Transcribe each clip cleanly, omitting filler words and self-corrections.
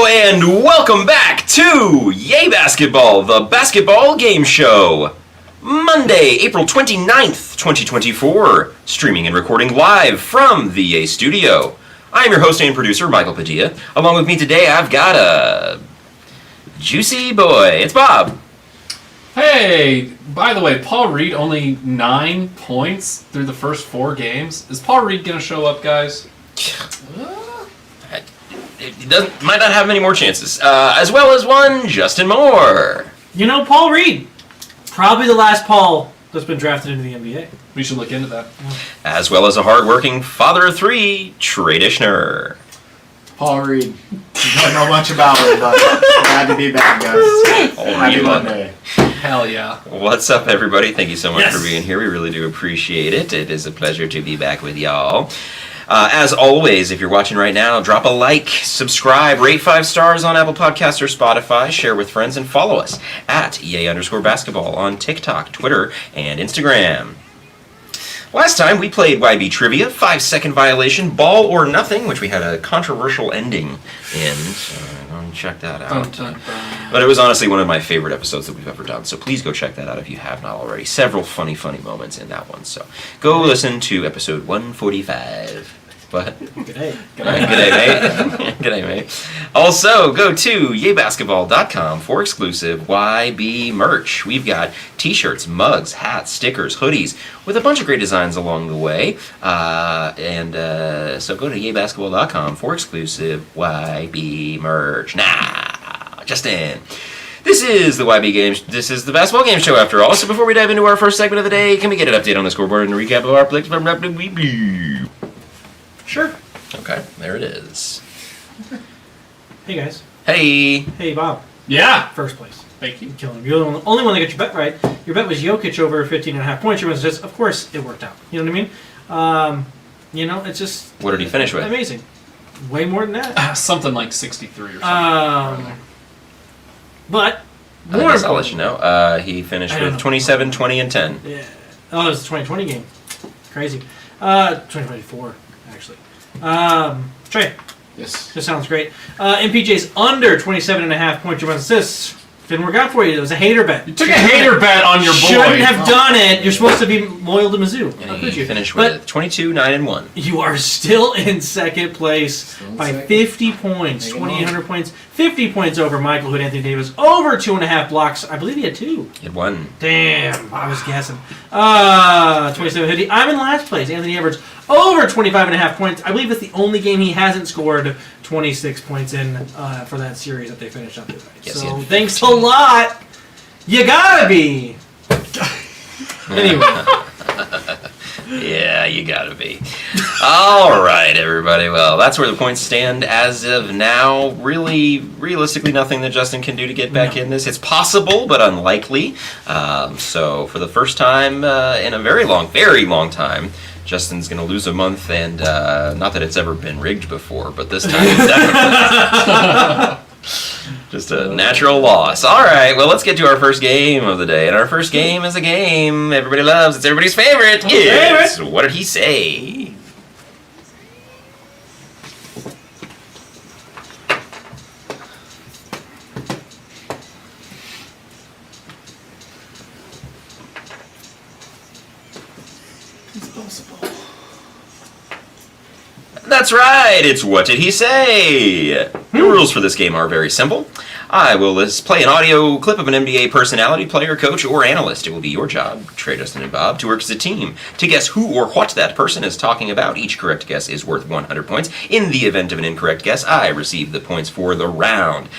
and welcome back to Yay Basketball, the basketball game show. Monday, April 29th, 2024, streaming and recording live from the Yay Studio. I'm your host and producer, Michael Padilla. Along with me today, I've got a juicy boy. It's Bob. Hey, by the way, Paul Reed only 9 points through the first 4 games. Is Paul Reed going to show up, guys? He might not have many more chances. As well as one, Justin Moore. You know, Paul Reed. Probably the last Paul that's been drafted into the NBA. We should look into that. As well as a hard-working father of 3, Trey Dishner. Paul Reed. Don't know much about him, but glad to be back, guys. Happy Monday. Hell yeah. What's up, everybody? Thank you so much Yes. for being here. We really do appreciate it. It is a pleasure to be back with y'all. As always, if you're watching right now, drop a like, subscribe, rate 5 stars on Apple Podcasts or Spotify, share with friends, and follow us at @Yay_basketball on TikTok, Twitter, and Instagram. Last time we played YB Trivia, 5-second violation, ball or nothing, which we had a controversial ending in. So go and check that out. Dun, dun, dun. But it was honestly one of my favorite episodes that we've ever done. So please go check that out if you have not already. Several funny moments in that one. So go listen to episode 145. What? G'day. G'day, mate. G'day, mate. Also, go to yaybasketball.com for exclusive YB merch. We've got t-shirts, mugs, hats, stickers, hoodies, with a bunch of great designs along the way. So go to yaybasketball.com for exclusive YB merch. Nah, Justin. This is the YB Games. This is the basketball game show, after all. So before we dive into our first segment of the day, can we get an update on the scoreboard and a recap of our picks from WB? Sure. Okay, there it is. Hey, guys. Hey. Hey, Bob. Yeah. First place. Thank you. You're killing him. You're the only one that got your bet right. Your bet was Jokic over 15.5 points. Your bet was just, of course, it worked out. You know what I mean? It's just... What did he finish with? Amazing. Way more than that. Something like 63 or something. But... I more guess I'll let you know. He finished with 27, 20, and 10. Yeah. Oh, it was the 2020 game. Crazy. 2024, actually. Trey. Yes. This sounds great. MPJ's under 27.5 points, rebounds, assists. Didn't work out for you. It was a hater bet. You took a hater bet on your boy. Shouldn't have done it. You're supposed to be loyal to Mizzou. How And could he you? finished But with 22, 9, and 1. you are still in second place Still in by second. 50 points. Hang 2,800 points. 50 points over Michael, who had Anthony Davis. Over 2.5 blocks. I believe he had 2. He had 1. Damn. I was guessing. 27.50. I'm in last place. Anthony Edwards over 25.5 points. I believe it's the only game he hasn't scored 26 points in for that series that they finished up tonight. Yes, he So had thanks a lot. You gotta be. Anyway. Yeah, you gotta be. All right, everybody. Well, that's where the points stand as of now. Really, realistically, nothing that Justin can do to get back in this. It's possible, but unlikely. So, for the first time in a very long time, Justin's going to lose a month, and not that it's ever been rigged before, but this time it's definitely just a natural loss. All right, well, let's get to our first game of the day. And our first game is a game everybody loves. It's everybody's favorite. Yes. What did he say? That's right, it's What Did He Say? The rules for this game are very simple. I will play an audio clip of an NBA personality, player, coach, or analyst. It will be your job, Trey, Justin, and Bob, to work as a team to guess who or what that person is talking about. Each correct guess is worth 100 points. In the event of an incorrect guess, I receive the points for the round.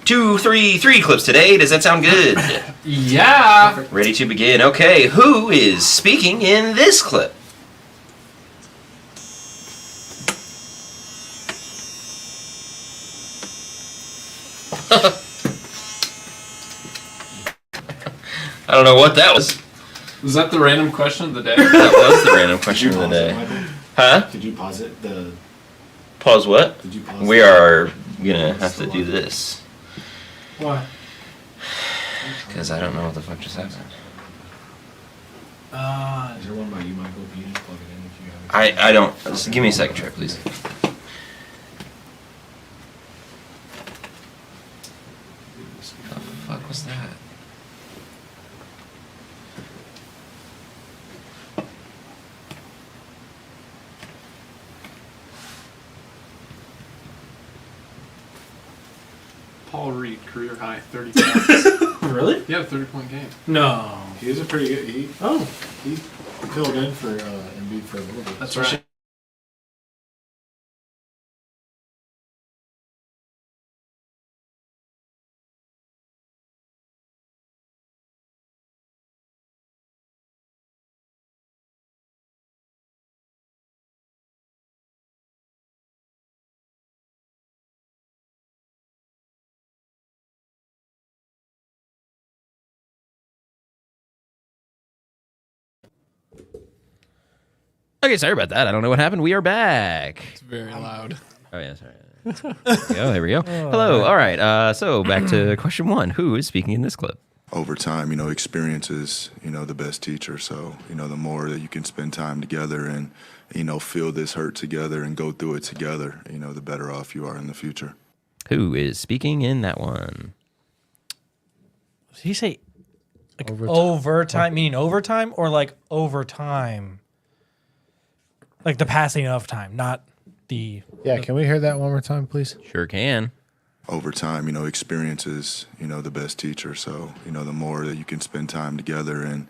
3 clips today. Does that sound good? Yeah. Ready to begin. Okay, who is speaking in this clip? I don't know what that was. Was that the random question of the day? That was the random question Did of you the pause it, day. Michael? Huh? Did you pause it? Pause what? Did you pause We it? are gonna have to do this. What? Because I don't know what the fuck just happened. Is there one by you, Michael? Can you just plug it in if you have it? I don't. Just give me a second, Trey, please. fuck was that? Paul Reed, career high, 30 points. Really? Yeah, 30-point game. No. He was a pretty good. He Oh. filled in for Embiid for a little bit. That's right. Okay, sorry about that. I don't know what happened. We are back. It's very loud. Oh, yeah, sorry. There we go. Hello. All right. So back to question 1. Who is speaking in this clip? Over time, experience is, the best teacher. So, the more that you can spend time together and, feel this hurt together and go through it together, the better off you are in the future. Who is speaking in that one? Did he say like overtime, meaning overtime, or like overtime? Like the passing of time, not the... Yeah, can we hear that one more time, please? Sure can. Over time, experience is, the best teacher. So, the more that you can spend time together and,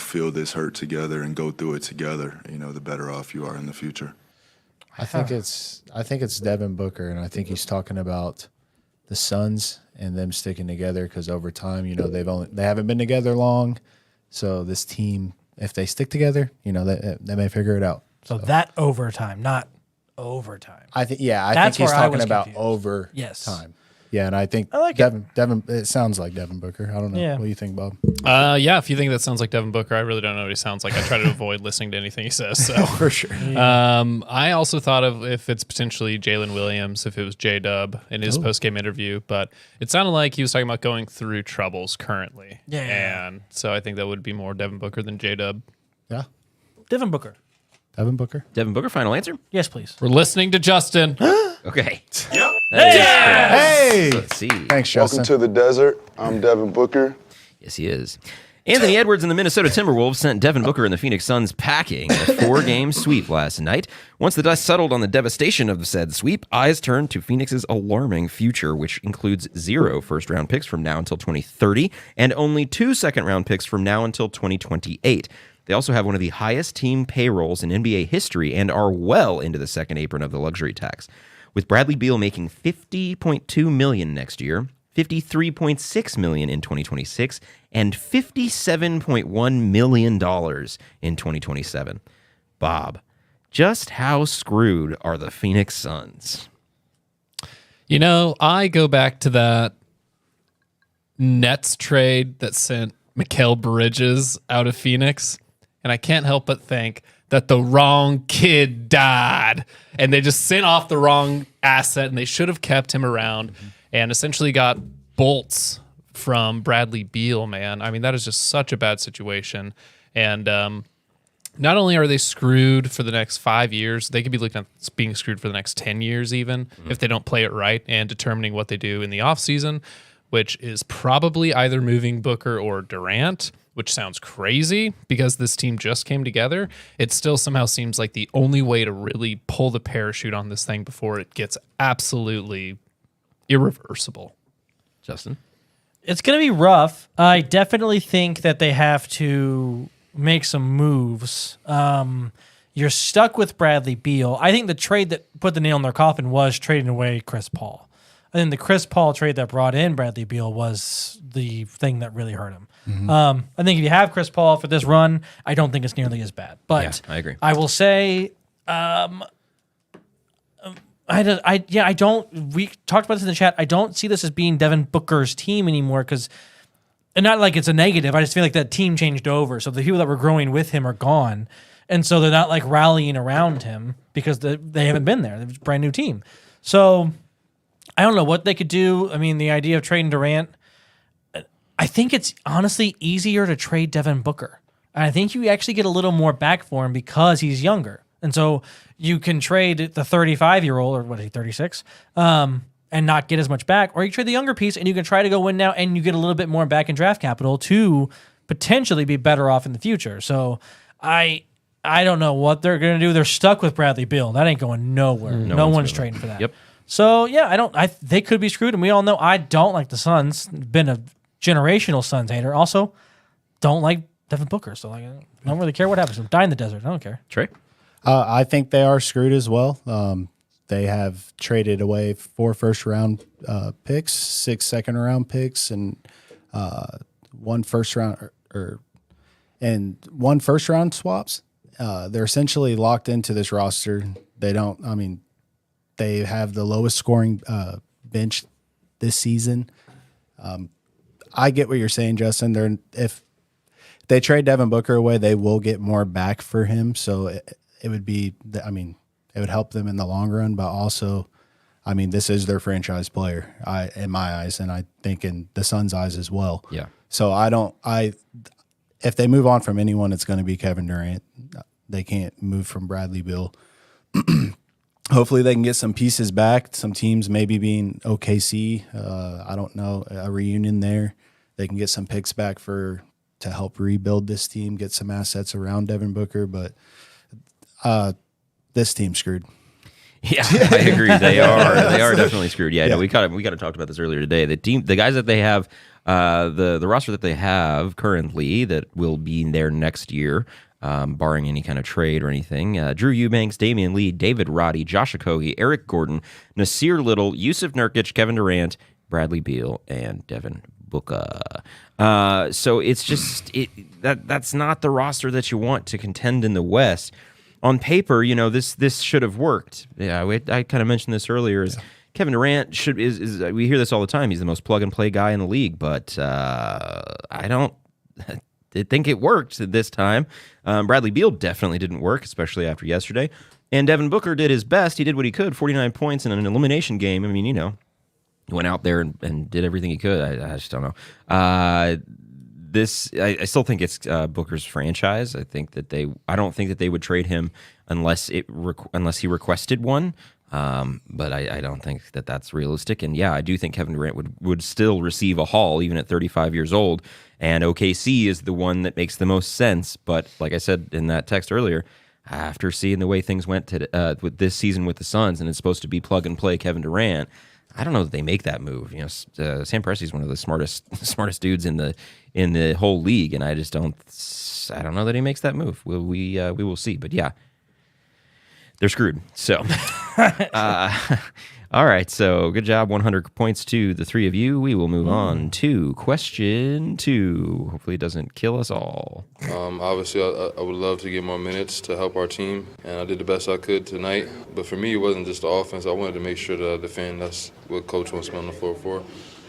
feel this hurt together and go through it together, the better off you are in the future. I think it's Devin Booker, and I think he's talking about the Suns and them sticking together because over time, they haven't been together long. So this team, if they stick together, they may figure it out. So that overtime, not overtime. I think he's That's where I talking was about confused. overtime. Yes. Yeah, and I think I like Devin. It sounds like Devin Booker. I don't know. Yeah. What do you think, Bob? Yeah, if you think that sounds like Devin Booker, I really don't know what he sounds like. I try to avoid listening to anything he says. So For sure. I also thought of if it's potentially Jalen Williams, if it was J-Dub in his post-game interview, but it sounded like he was talking about going through troubles currently. Yeah. And so I think that would be more Devin Booker than J-Dub. Yeah, Devin Booker. Devin Booker. Devin Booker, final answer? Yes, please. We're listening to Justin. Okay. Yep. Hey! Let's see. Thanks, Justin. Welcome to the desert. I'm Devin Booker. Yes, he is. Anthony Edwards and the Minnesota Timberwolves sent Devin Booker and the Phoenix Suns packing in a 4-game sweep last night. Once the dust settled on the devastation of the said sweep, eyes turned to Phoenix's alarming future, which includes 0 first-round picks from now until 2030 and only 2 second-round picks from now until 2028. They also have one of the highest team payrolls in NBA history and are well into the second apron of the luxury tax. With Bradley Beal making $50.2 million next year, $53.6 million in 2026, and $57.1 million in 2027. Bob, just how screwed are the Phoenix Suns? You know, I go back to that Nets trade that sent Mikal Bridges out of Phoenix, and I can't help but think that the wrong kid died, and they just sent off the wrong asset, and they should have kept him around and essentially got bolts from Bradley Beal, man. I mean, that is just such a bad situation. And not only are they screwed for the next 5 years, they could be looking at being screwed for the next 10 years even if they don't play it right and determining what they do in the offseason, which is probably either moving Booker or Durant, which sounds crazy because this team just came together. It still somehow seems like the only way to really pull the parachute on this thing before it gets absolutely irreversible. Justin? It's going to be rough. I definitely think that they have to make some moves. You're stuck with Bradley Beal. I think the trade that put the nail in their coffin was trading away Chris Paul. I think the Chris Paul trade that brought in Bradley Beal was the thing that really hurt him. I think if you have Chris Paul for this run, I don't think it's nearly as bad. But Yeah, I agree. I will say, I don't. We talked about this in the chat. I don't see this as being Devin Booker's team anymore because, and not like it's a negative. I just feel like that team changed over, so the people that were growing with him are gone, and so they're not like rallying around him because they haven't been there. It's a brand new team, so I don't know what they could do. I mean, the idea of trading Durant, I think it's honestly easier to trade Devin Booker, and I think you actually get a little more back for him because he's younger. And so you can trade the 35-year-old, or what is he, 36? and not get as much back, or you trade the younger piece and you can try to go win now and you get a little bit more back in draft capital to potentially be better off in the future. So I don't know what they're going to do. They're stuck with Bradley Beal. That ain't going nowhere. No one's trading for that. Yep. So yeah, they could be screwed, and we all know I don't like the Suns. Been a generational Suns hater. Also, don't like Devin Booker. So I don't really care what happens. Die in the desert. I don't care. Trey? I think they are screwed as well. They have traded away 4 first-round picks, 6 second-round picks, and 1 first-round and 1 first-round swaps. They're essentially locked into this roster. They don't. I mean, they have the lowest scoring bench this season. I get what you're saying, Justin. If they trade Devin Booker away, they will get more back for him. So it would be. I mean, it would help them in the long run, but also, I mean, this is their franchise player, in my eyes, and I think in the Suns' eyes as well. Yeah. So if they move on from anyone, it's going to be Kevin Durant. They can't move from Bradley Beal. Hopefully they can get some pieces back. Some teams maybe being OKC. I don't know, a reunion there. They can get some picks back to help rebuild this team, get some assets around Devin Booker, but this team's screwed. Yeah, I agree. They are definitely screwed. Yeah, no, we kind of talked about this earlier today. The guys that they have, the roster that they have currently that will be there next year, barring any kind of trade or anything. Drew Eubanks, Damian Lee, David Roddy, Josh Okogie, Eric Gordon, Nasir Little, Yusuf Nurkic, Kevin Durant, Bradley Beal, and Devin Booker. So it's just that's not the roster that you want to contend in the West. On paper, this should have worked. Yeah, I kind of mentioned this earlier. Kevin Durant is we hear this all the time. He's the most plug and play guy in the league, but I don't think it worked this time. Bradley Beal definitely didn't work, especially after yesterday. And Devin Booker did his best. He did what he could, 49 points in an elimination game. I mean, he went out there and did everything he could. I just don't know. I still think it's Booker's franchise. I don't think that they would trade him unless he requested one. But I don't think that that's realistic. And yeah, I do think Kevin Durant would still receive a haul even at 35 years old. And OKC is the one that makes the most sense. But like I said in that text earlier, after seeing the way things went with this season with the Suns, and it's supposed to be plug and play Kevin Durant, I don't know that they make that move. Sam Presti's one of the smartest dudes in the whole league, and I don't know that he makes that move. We will see, but yeah, they're screwed. So, all right. So good job, 100 points to the three of you. We will move on to question 2. Hopefully, it doesn't kill us all. Obviously, I would love to get more minutes to help our team, and I did the best I could tonight. But for me, it wasn't just the offense. I wanted to make sure that I defend. That's what Coach wants me on the floor for.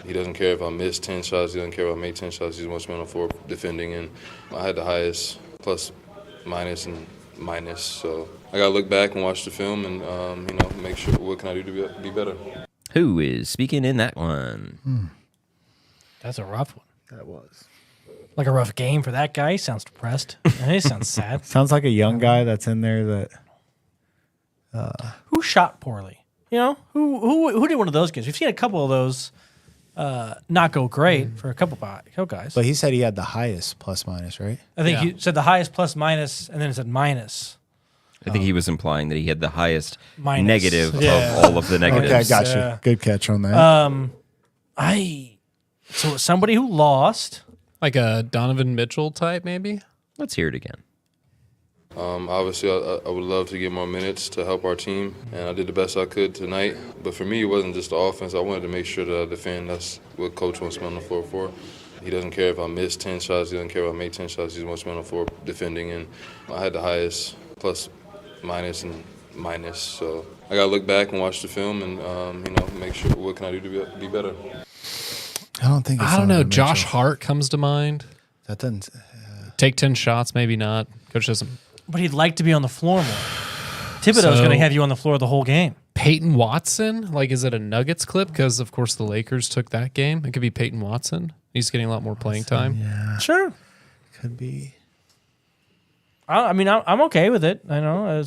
He doesn't care if I miss 10 shots. He doesn't care if I make 10 shots. He wants me on the floor defending, and I had the highest plus, minus, and minus. So I got to look back and watch the film and, make sure what can I do to be better. Who is speaking in that one? That's a rough one. That was. Like a rough game for that guy. He sounds depressed. And he sounds sad. Sounds like a young guy that's in there that. Who shot poorly? Who did one of those games? We've seen a couple of those not go great for a couple guys. But he said he had the highest plus minus, right? I think he said the highest plus minus, and then it said minus. I think he was implying that he had the highest minus. Negative of all of the negatives. Okay, I got you. Good catch on that. So somebody who lost. Like a Donovan Mitchell type, maybe? Let's hear it again. Obviously, I would love to get more minutes to help our team, and I did the best I could tonight. But for me, it wasn't just the offense. I wanted to make sure that I defend. That's what Coach wants me on the floor for. He doesn't care if I miss 10 shots. He doesn't care if I make 10 shots. He wants me on the floor defending, and I had the highest plus, minus, and minus. So I got to look back and watch the film and, make sure what can I do to be better. I don't know. Josh Hart comes to mind. That doesn't. Take 10 shots, maybe not. Coach doesn't. But he'd like to be on the floor more. Thibodeau's going to have you on the floor the whole game. Peyton Watson? Like, is it a Nuggets clip? Because, of course, the Lakers took that game. It could be Peyton Watson. He's getting a lot more playing time. Yeah. Sure. Could be. I'm okay with it. I know.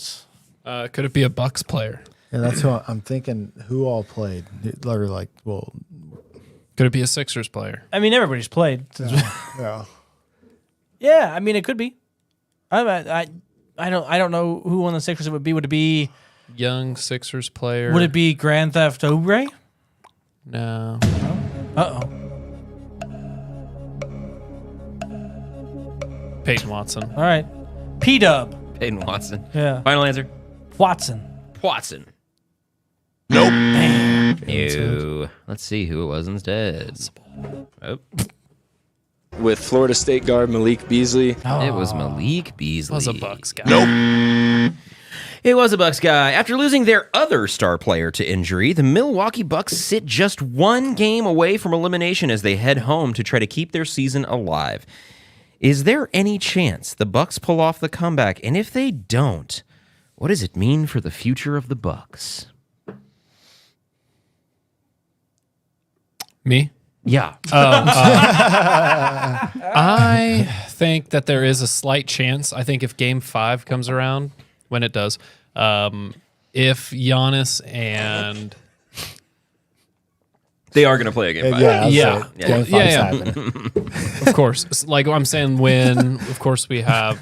Could it be a Bucks player? Yeah, that's what I'm thinking. Who all played? Or like, well, Could it be a Sixers player? I mean, everybody's played. yeah. Yeah, I mean, it could be. I don't know who on the Sixers it would be. Would it be? Young Sixers player. Would it be Grand Theft Auto? No. Uh-oh. Peyton Watson. All right. P-Dub. Peyton Watson. Yeah. Final answer. Watson. Watson. Nope. No. Let's see who it was instead. Oh, With Florida State guard Malik Beasley. it was Malik Beasley. Was a Bucks guy. It was a Bucks guy. After losing their other star player to injury, the Milwaukee Bucks sit just one game away from elimination as they head home to try to keep their season alive. Is there any chance the Bucks pull off the comeback? And if they don't, what does it mean for the future of the Bucks? Me? Yeah. I think that there is a slight chance. I think if Game 5 comes around, when it does, if Giannis and They are going to play a game 5. Yeah. Game 5's happening. of course, like I'm saying, when of course we have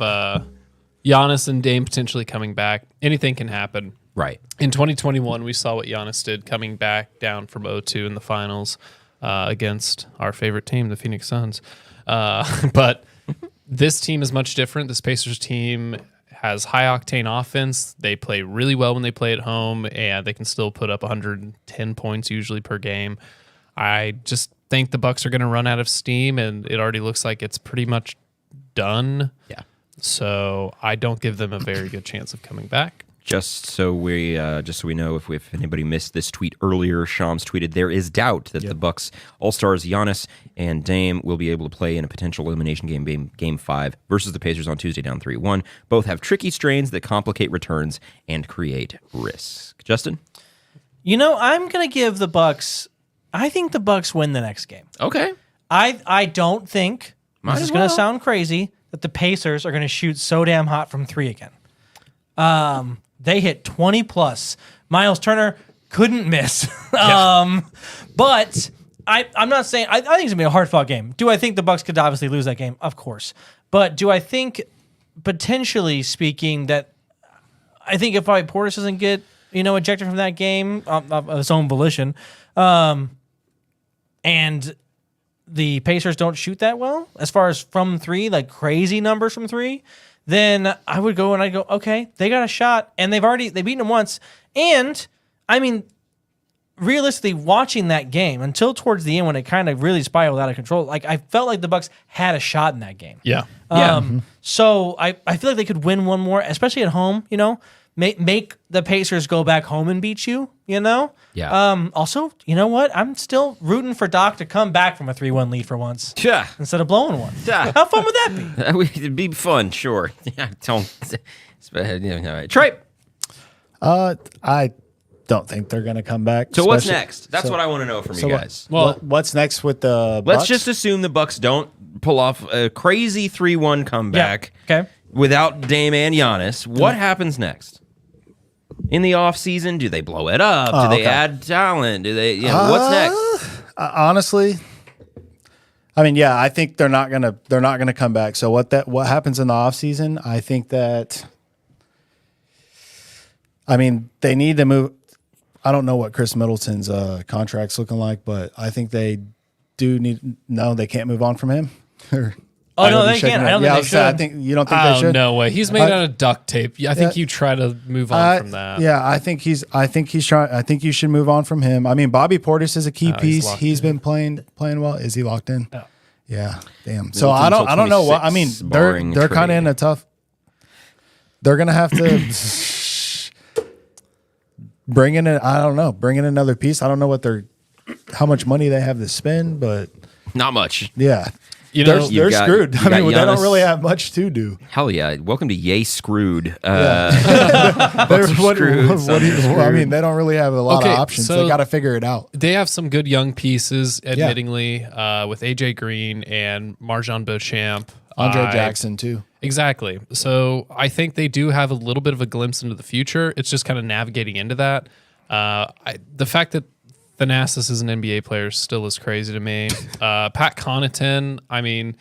Giannis and Dame potentially coming back, anything can happen. Right. In 2021, we saw what Giannis did coming back down from 0-2 in the finals against our favorite team, the Phoenix Suns. But this team is much different. This Pacers team has high-octane offense. They play really well when they play at home, and they can still put up 110 points usually per game. I just think the Bucks are going to run out of steam, and it already looks like it's pretty much done. Yeah. So I don't give them a very good chance of coming back. Just so we know, if anybody missed this tweet earlier, Shams tweeted, there is doubt that the Bucks All-Stars Giannis and Dame will be able to play in a potential elimination game 5 versus the Pacers on Tuesday down 3-1. Both have tricky strains that complicate returns and create risk. Justin? You know, I'm going to give the Bucks, I think the Bucks win the next game. Okay. I don't think, Might this as is going to well. sound crazy, that the Pacers are going to shoot so damn hot from 3 again. They hit 20 plus. Miles Turner couldn't miss. But I'm not saying I think it's gonna be a hard fought game. Do I think the Bucks could obviously lose that game? Of course. But do I think, potentially speaking, that I think if Portis doesn't get ejected from that game of his own volition, and the Pacers don't shoot that well as far as from 3, like crazy numbers from 3. Then I would go and okay, they got a shot, and they've beaten them once. And I mean, realistically, watching that game until towards the end when it kind of really spiraled out of control, like I felt like the Bucks had a shot in that game. Yeah. So I feel like they could win one more, especially at home. Make the Pacers go back home and beat you. Yeah. Also, you know what? I'm still rooting for Doc to come back from a 3-1 lead for once. Yeah. Instead of blowing one. Yeah. How fun would that be? It'd be fun, sure. Yeah, don't. Trey. I don't think they're going to come back. So what's especially- next? That's so- what I want to know from so you what- guys. Well, what's next with the Let's Bucks? just assume the Bucks don't pull off a crazy 3-1 comeback Okay. without Dame and Giannis. What happens next? In the offseason, do they blow it up? Do they okay. add talent? Do they what's next? Honestly, I mean, yeah, I think they're not gonna come back. So what happens in the offseason, I think that, I mean, they need to move. I don't know what Chris Middleton's contract's looking like, but I think they do need. No, they can't move on from him. Oh, no, they can't. I don't think they should. I think you don't think they should. No way. He's made out of duct tape. I think you try to move on from that. Yeah, I think he's trying. I think you should move on from him. I mean, Bobby Portis is a key piece. He's been playing well. Is he locked in? No. Yeah. Damn. So I don't know what. I mean, they're kind of in a tough. They're gonna have to bring in. Bring in another piece. I don't know how much money they have to spend, but Not much. yeah. They're screwed. I mean, they don't really have much to do. Hell yeah. Welcome to Yay Screwed. They're screwed, I mean, they don't really have a lot of options. so they got to figure it out. They have some good young pieces, admittingly, with AJ Green and Marjan Beauchamp. Andre Jackson too. Exactly. So I think they do have a little bit of a glimpse into the future. It's just kind of navigating into that. The fact that Thanasis is an NBA player still is crazy to me. Pat Connaughton, I mean,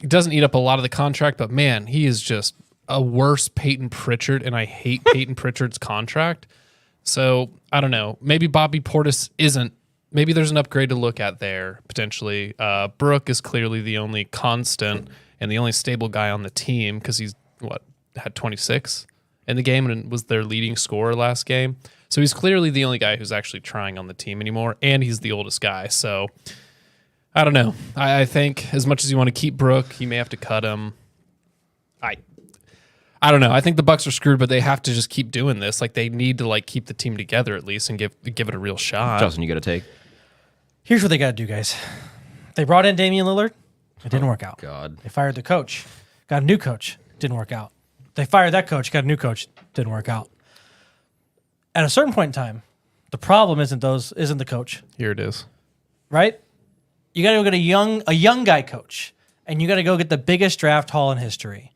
he doesn't eat up a lot of the contract, but man, he is just a worse Peyton Pritchard, and I hate Peyton Pritchard's contract. So I don't know. Maybe Bobby Portis isn't. Maybe there's an upgrade to look at there, potentially. Brooke is clearly the only constant and the only stable guy on the team because he's, had 26 in the game and was their leading scorer last game. So he's clearly the only guy who's actually trying on the team anymore, and he's the oldest guy. So I don't know. I think as much as you want to keep Brooke, you may have to cut him. I don't know. I think the Bucks are screwed, but they have to just keep doing this. Like, they need to keep the team together at least and give it a real shot. Justin, you got to take. Here's what they got to do, guys. They brought in Damian Lillard. It didn't work out. God. They fired the coach. Got a new coach. Didn't work out. They fired that coach. Got a new coach. Didn't work out. At a certain point in time, the problem isn't the coach. Here it is. Right? You got to go get a young guy coach, and you got to go get the biggest draft haul in history.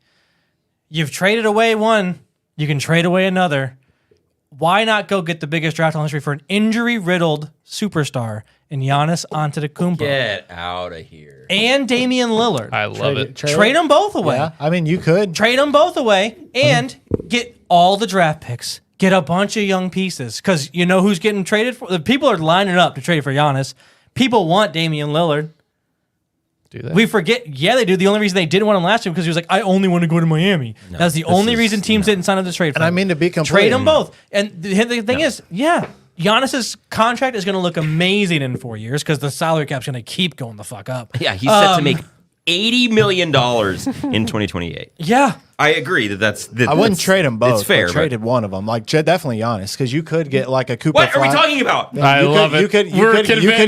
You've traded away one. You can trade away another. Why not go get the biggest draft haul in history for an injury-riddled superstar in Giannis Antetokounmpo? Get out of here. And Damian Lillard. I love it. Trade them both away. Yeah, I mean, you could. Trade them both away and get all the draft picks. Get a bunch of young pieces. Because you know who's getting traded for? The people are lining up to trade for Giannis. People want Damian Lillard. Do they? We forget. Yeah, they do. The only reason they didn't want him last year because he was like, I only want to go to Miami. No, That's the only reason teams didn't sign up to trade for him. And I mean, to be complete. Trade them both. And the thing is, Giannis's contract is going to look amazing in 4 years because the salary cap's going to keep going the fuck up. Yeah, he's set to make $80 million in 2028. Yeah. I agree that's I wouldn't trade them both. It's fair. I traded one of them. Definitely Giannis, because you could get a Cooper. What are we talking about? I love it. You could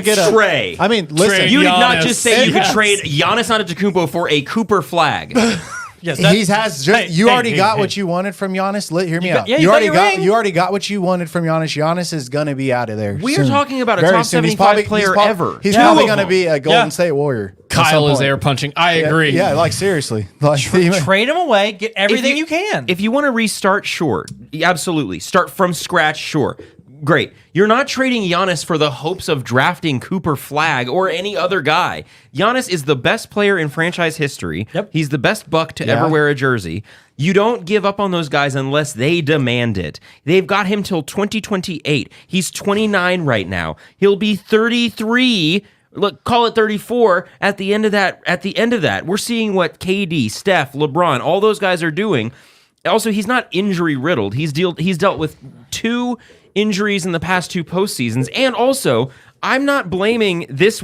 get a Trey. I mean, listen. Trade You did not Giannis. just say you could trade Giannis Antetokounmpo for a Cooper flag. Yes, You already got what you wanted from Giannis. Hear me out. yeah, you you got your ring. already got what you wanted from Giannis. Giannis is gonna be out of there. We soon. are talking about a Very top soon. 75 player ever. He's Two probably of gonna them. be a Golden State Warrior. at some Kyle is point. air punching. I agree. Yeah, seriously. Trade him away. Get everything you can. If you want to restart, sure. Absolutely. Start from scratch, sure. Great. You're not trading Giannis for the hopes of drafting Cooper Flagg or any other guy. Giannis is the best player in franchise history. Yep. He's the best Buck to ever wear a jersey. You don't give up on those guys unless they demand it. They've got him till 2028. He's 29 right now. He'll be 33. Look, call it 34 at the end of that. We're seeing what KD, Steph, LeBron, all those guys are doing. Also, he's not injury riddled. He's dealt with 2 injuries in the past 2 postseasons. And also, I'm not blaming this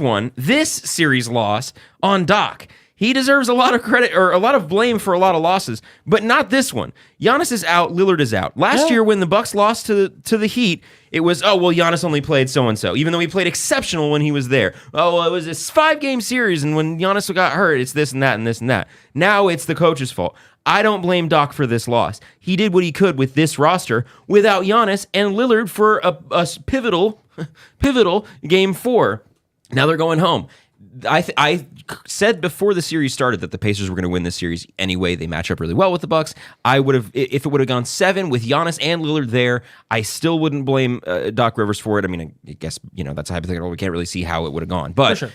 series loss on Doc. He deserves a lot of credit or a lot of blame for a lot of losses, but not this one. Giannis is out, Lillard is out. Last year when the Bucks lost to the Heat, it was, Giannis only played so-and-so, even though he played exceptional when he was there. Oh, well, it was this 5-game series, and when Giannis got hurt, it's this and that and this and that. Now it's the coach's fault. I don't blame Doc for this loss. He did what he could with this roster without Giannis and Lillard for a pivotal game 4. Now they're going home. I said before the series started that the Pacers were going to win this series anyway. They match up really well with the Bucks. I would have, if it would have gone 7 with Giannis and Lillard there, I still wouldn't blame Doc Rivers for it. I mean, I guess that's a hypothetical. We can't really see how it would have gone, but For sure.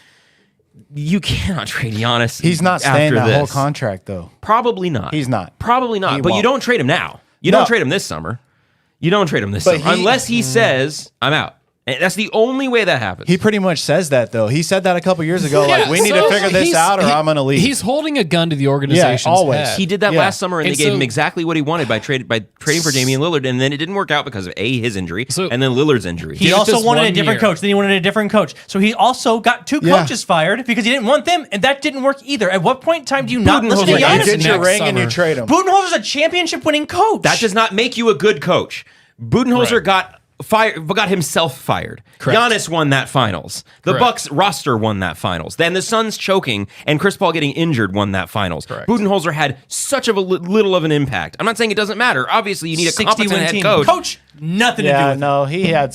you cannot trade Giannis. He's not staying after that whole this. contract, though. Probably not. He's not. Probably not. He But you won't. don't trade him now. You don't trade him this summer. You don't trade him this But summer unless he says I'm out. And that's the only way that happens. He pretty much says that, though. He said that a couple years ago. We need to figure this out, or I'm going to leave. He's holding a gun to the organization's always. head. He did that last summer, and And they gave so- him exactly what he wanted by trading for Damian Lillard, and then it didn't work out because of his injury, and then Lillard's injury. He Just also this wanted a one different year. coach. Then he wanted a different coach. So he also got 2 coaches fired because he didn't want them, and that didn't work either. At what point in time do you not listen to Budenholzer Giannis? You get your next ring and you summer. trade him. Budenholzer's a championship-winning coach. That does not make you a good coach. Budenholzer got himself fired. Correct. Giannis won that finals. The Correct. Bucks roster won that finals. Then the Suns choking and Chris Paul getting injured won that finals. Correct. Budenholzer had such of a little of an impact. I'm not saying it doesn't matter. Obviously, you need a 60 competent win head team. coach. Nothing to do Yeah, with it. no, he had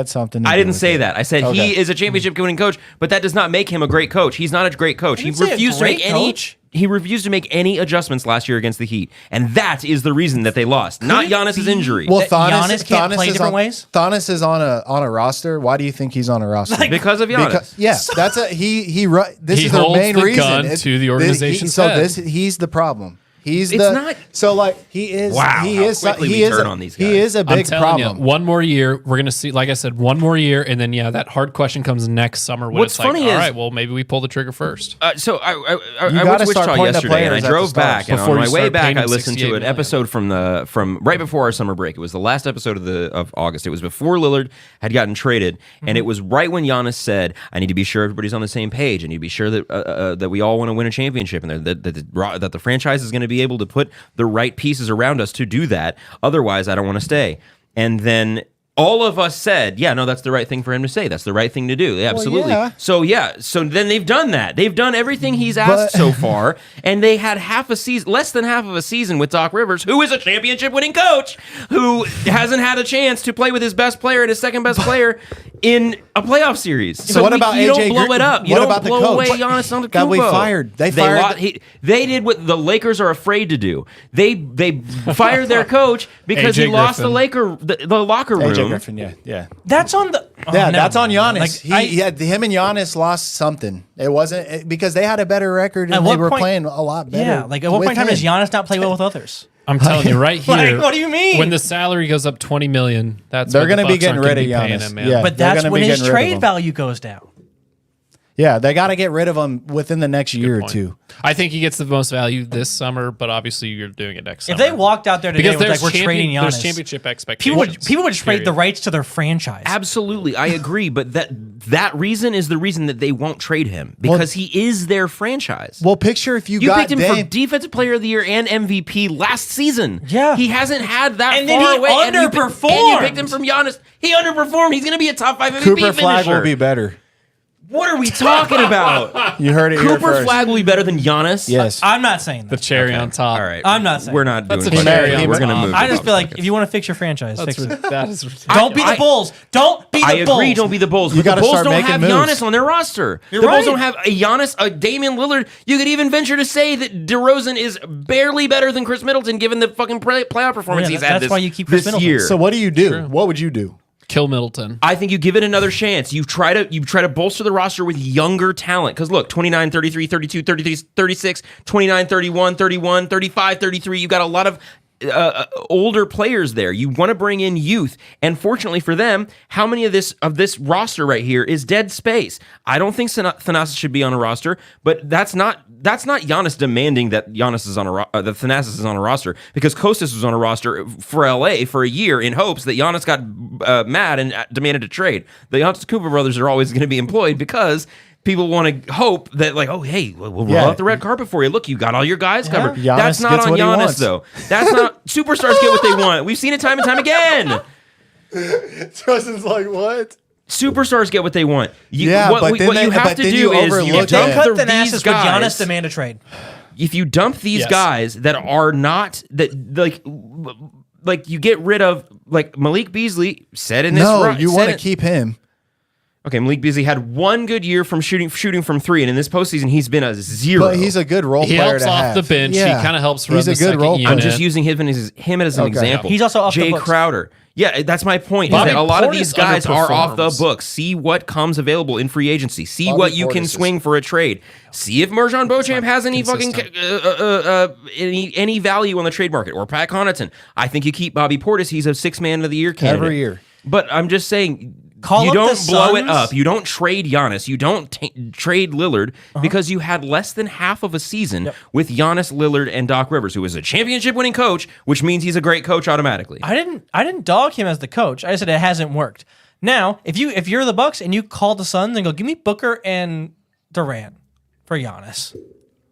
something. To I do didn't with say it. that. I said Okay. he is a championship winning coach, but that does not make him a great coach. He's not a great coach. He didn't say a refused to make great any coach. He refused to make any adjustments last year against the Heat, and that is the reason that they lost, not Giannis's injury. Well, Giannis can't play different ways? Giannis is on a roster. Why do you think he's on a roster? Because of Giannis. That's a this He is the holds main the reason. gun to the organization's so head. he's the problem. He's It's the not- so like he is. Wow, he how is. quickly He we is. turn on these He guys. is a I'm big telling problem. you, one more year, we're going to see, like I said, one more year, and then, that hard question comes next summer when What's it's like, funny all is- right, well, maybe we pull the trigger first. So I You went gotta to start Wichita pointing at yesterday, and I players at the drove start. back. And Before on you my way start back, paying I them listened to an $68 episode from right before our summer break. It was the last episode of August. It was before Lillard had gotten traded, and it was right when Giannis said, "I need to be sure everybody's on the same page. I need to be sure that that we all want to win a championship, and that the franchise is going to be able to put the right pieces around us to do that. Otherwise, I don't want to stay." And then all of us said, "Yeah, no, that's the right thing for him to say. That's the right thing to do. Yeah, absolutely." yeah. So then they've done that. They've done everything he's asked so far, and they had less than half of a season with Doc Rivers, who is a championship-winning coach, who hasn't had a chance to play with his best player and his second best player in a playoff series. So what about you AJ don't blow it up. You what don't about the blow coach? away Giannis Antetokounmpo. That we fired. They fired. They did what the Lakers are afraid to do. They fired their coach because AJ he lost the Griffin. the locker room. AJ Griffin, yeah. That's on the. That's on Giannis. Like, Him and Giannis lost something. It wasn't because they had a better record At and what they were point- playing a lot better. Yeah, like at what with point in time him. does Giannis not play well with others? I'm telling you right here. Like, what do you mean? When the salary goes up $20 million, that's They're going to be getting rid of paying Giannis. him, man. Yeah. But they're that's gonna when be his getting rid of trade him. value goes down. Yeah, they got to get rid of him within the next year or Point. two. I think he gets the most value this summer, but obviously you're doing it next If summer. they walked out there today because with there's like we're trading there's Giannis, championship expectations. people would trade the period. rights to their franchise. Absolutely, I agree, but that reason is the reason that they won't trade him because he is their franchise. Well, picture if you You got picked him Dame. for Defensive Player of the Year and MVP last season. Yeah. He hasn't had that And then far he away. And you underperformed. picked him from Giannis. He underperformed. He's going to be a top 5 MVP Cooper finisher. Flag will be better. What are we talking about? You heard it here Cooper first. Flag will be better than Giannis? Yes. I'm not saying The that. cherry on top. All right. I'm not saying We're not That's doing a cherry on We're going to top. move. I to just Bob feel like Bucket. if you want to fix your franchise, That's fix it. that is ridiculous. Don't be the Bulls. Don't be the I Bulls. agree, don't be the Bulls. You But the gotta Bulls start don't making have moves. Giannis on their roster. You're The Bulls right. don't have a Giannis, a Damian Lillard. You could even venture to say that DeRozan is barely better than Chris Middleton given the fucking playoff performance Yeah, he's that's had this, why you keep Chris this Middleton. year. So what do you do? What would you do? Kill Middleton. I think you give it another chance. You try to bolster the roster with younger talent. Because look, 29, 33, 32, 33, 36, 29, 31, 31, 35, 33. You've got a lot of older players there. You want to bring in youth. And fortunately for them, how many of this roster right here is dead space? I don't think Thanasis should be on a roster, but that's not Giannis demanding that Giannis is on that Thanasis is on a roster, because Kostas was on a roster for LA for a year in hopes that Giannis got mad and demanded a trade. The Antetokounmpo brothers are always going to be employed because people want to hope that, like, oh, hey, we'll roll out the red carpet for you. Look, you got all your guys covered. Giannis That's not gets on what he Giannis, wants. though. That's not superstars get what they want. We've seen it time and time again. Justin's like, what? Superstars get what they want. But What you have to do is you overlook They dump cut these Thanasis with guys. Giannis demand a trade. If you dump these Yes. guys that are not that like you get rid of, like Malik Beasley said in this. No, you want to said- keep him. Okay, Malik Beasley had one good year from shooting from three, and in this postseason he's been a 0. But he's a good role He player helps to off have. the bench. Yeah. He kind of helps run He's the a good second role unit. I'm just using him as an Okay. example. He's also off the Jay books. Crowder. Yeah, that's my point. Is Bobby that a lot of Portis these guys are off the underperforms. books. See what comes available in free agency. See Bobby what you Portis can is- swing for a trade. See if Merjon Beauchamp has any fucking any value on the trade market, or Pat Connaughton. I think you keep Bobby Portis. He's a 6 man of the year candidate Every year. But I'm just saying, Call you up don't the blow it Suns. up. You don't trade Giannis. You don't trade Lillard because you had less than half of a season with Giannis, Lillard, and Doc Rivers, who is a championship-winning coach, which means he's a great coach automatically. I didn't dog him as the coach. I said it hasn't worked. Now, if you're the Bucks and you call the Suns and go, give me Booker and Durant for Giannis.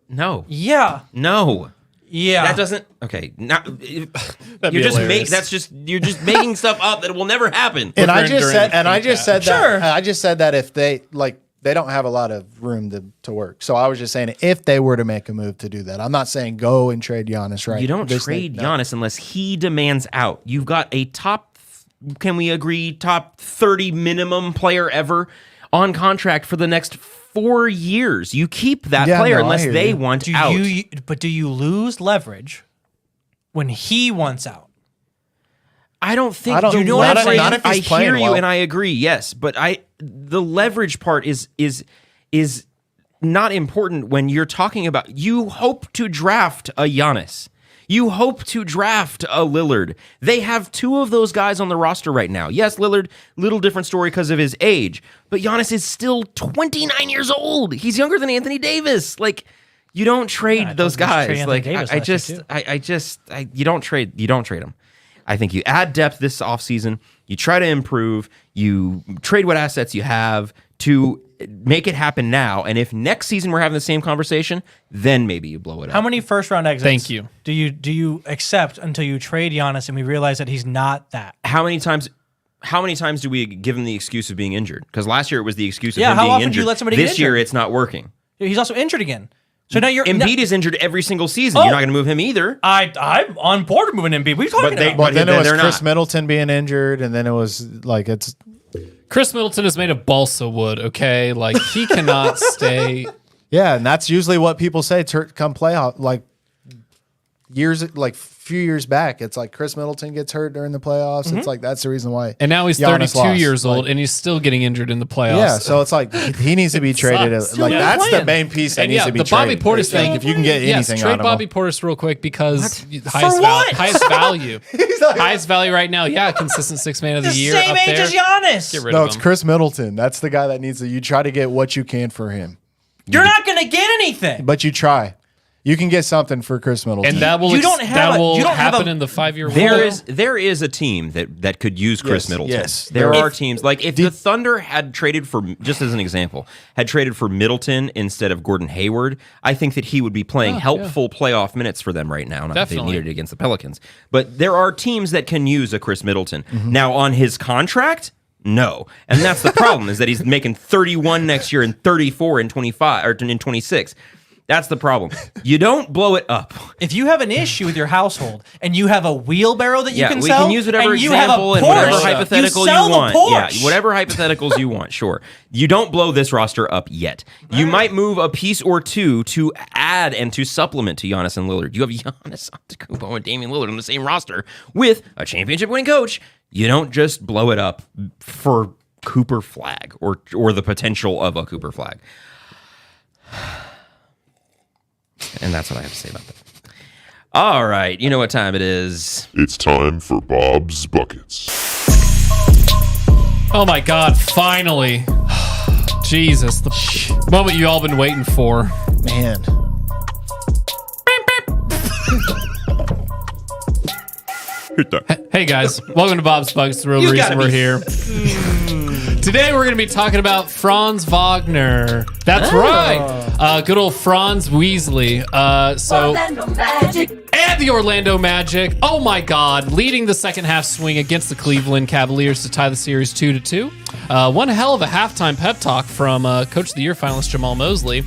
No. Yeah. No. Yeah. That doesn't. Okay. Now, you're be just hilarious. you're just making stuff up that will never happen. And I Booker just and said, Durant and I and just Cat. said that. Sure. I just said that if they don't have a lot of room to work. So I was just saying if they were to make a move to do that. I'm not saying go and trade Giannis right. You don't this trade thing, no. Giannis unless he demands out. You've got a top, can we agree, top 30 minimum player ever on contract for the next 4 years. You keep that Yeah, player no, I unless hear they you. want out. But do you lose leverage when he wants out? I don't think. I don't- you know not what I'm if- saying? not if I he's playing hear you well. and I agree. Yes, but the leverage part is not important when you're talking about. You hope to draft a Giannis. You hope to draft a Lillard. They have 2 of those guys on the roster right now. Yes, Lillard, little different story because of his age, but Giannis is still 29 years old. He's younger than Anthony Davis. Like, you don't trade those guys. Like, you don't trade them. I think you add depth this offseason. You try to improve. You trade what assets you have to make it happen now. And if next season we're having the same conversation, then maybe you blow it up. How many first round exits? Thank you. Do you accept until you trade Giannis and we realize that he's not that? How many times do we give him the excuse of being injured? Because last year it was the excuse of Yeah, him how being often do injured. you let somebody get This year injured? it's not working. He's also injured again. So now you're Embiid is injured every single season. Oh. You're not going to move him either. I'm on board with moving Embiid. What are you talking about? But then it was they're Chris not. Middleton being injured, and then it was like it's Chris Middleton is made of balsa wood, okay? Like, he cannot stay. yeah, and that's usually what people say come playoff like few years back. It's like Chris Middleton gets hurt during the playoffs. It's like that's the reason why. And now he's Giannis 32 lost. years old, Like, and he's still getting injured in the playoffs. yeah, so it's like he needs to be traded. sucks. Like Still that's the playing. main piece that And needs yeah, to be the Bobby traded. Portis thing. If you can get Yes, anything trade out of Bobby him. Portis real quick because what? highest value. Highest value right now. Yeah, consistent 6th man of the the year. same up age there. as Giannis. Get rid No, of it's him. Chris Middleton. That's the guy that needs to. You try to get what you can for him, You're not going to get anything. but you try. You can get something for Chris Middleton. And that will You don't have that will you don't have happen a- in the 5-year There is a team that could use Chris Yes, Middleton. yes. There If- are teams like if the Thunder had traded for, just as an example, had traded for Middleton instead of Gordon Hayward, I think that he would be playing helpful playoff minutes for them right now. Not that they Definitely. needed it against the Pelicans, but there are teams that can use a Chris Middleton. Now on his contract. No, and that's the problem is that he's making 31 next year and 34 in 25 or in 26. That's the problem. You don't blow it up. If you have an issue with your household and you have a wheelbarrow that you Yeah, can we sell, can use whatever and you have a example and Porsche, whatever hypothetical you sell the want. Yeah, Porsche. whatever hypotheticals you want. Sure, you don't blow this roster up yet. You might move a piece or two to add and to supplement to Giannis and Lillard. You have Giannis Antetokounmpo and Damian Lillard on the same roster with a championship-winning coach. You don't just blow it up for Cooper Flag or the potential of a Cooper Flag. And that's what I have to say about that. All right, you know what time it is. It's time for Bob's Buckets. Oh my God! Finally, Jesus, the moment you all been waiting for. Man. Hey guys, welcome to Bob's Bugs. The real You reason gotta we're be- here. Today we're going to be talking about Franz Wagner. That's right. Good old Franz Weasley. And the Orlando Magic. Oh my God. Leading the second half swing against the Cleveland Cavaliers to tie the series 2-2. One hell of a halftime pep talk from Coach of the Year finalist Jamal Mosley,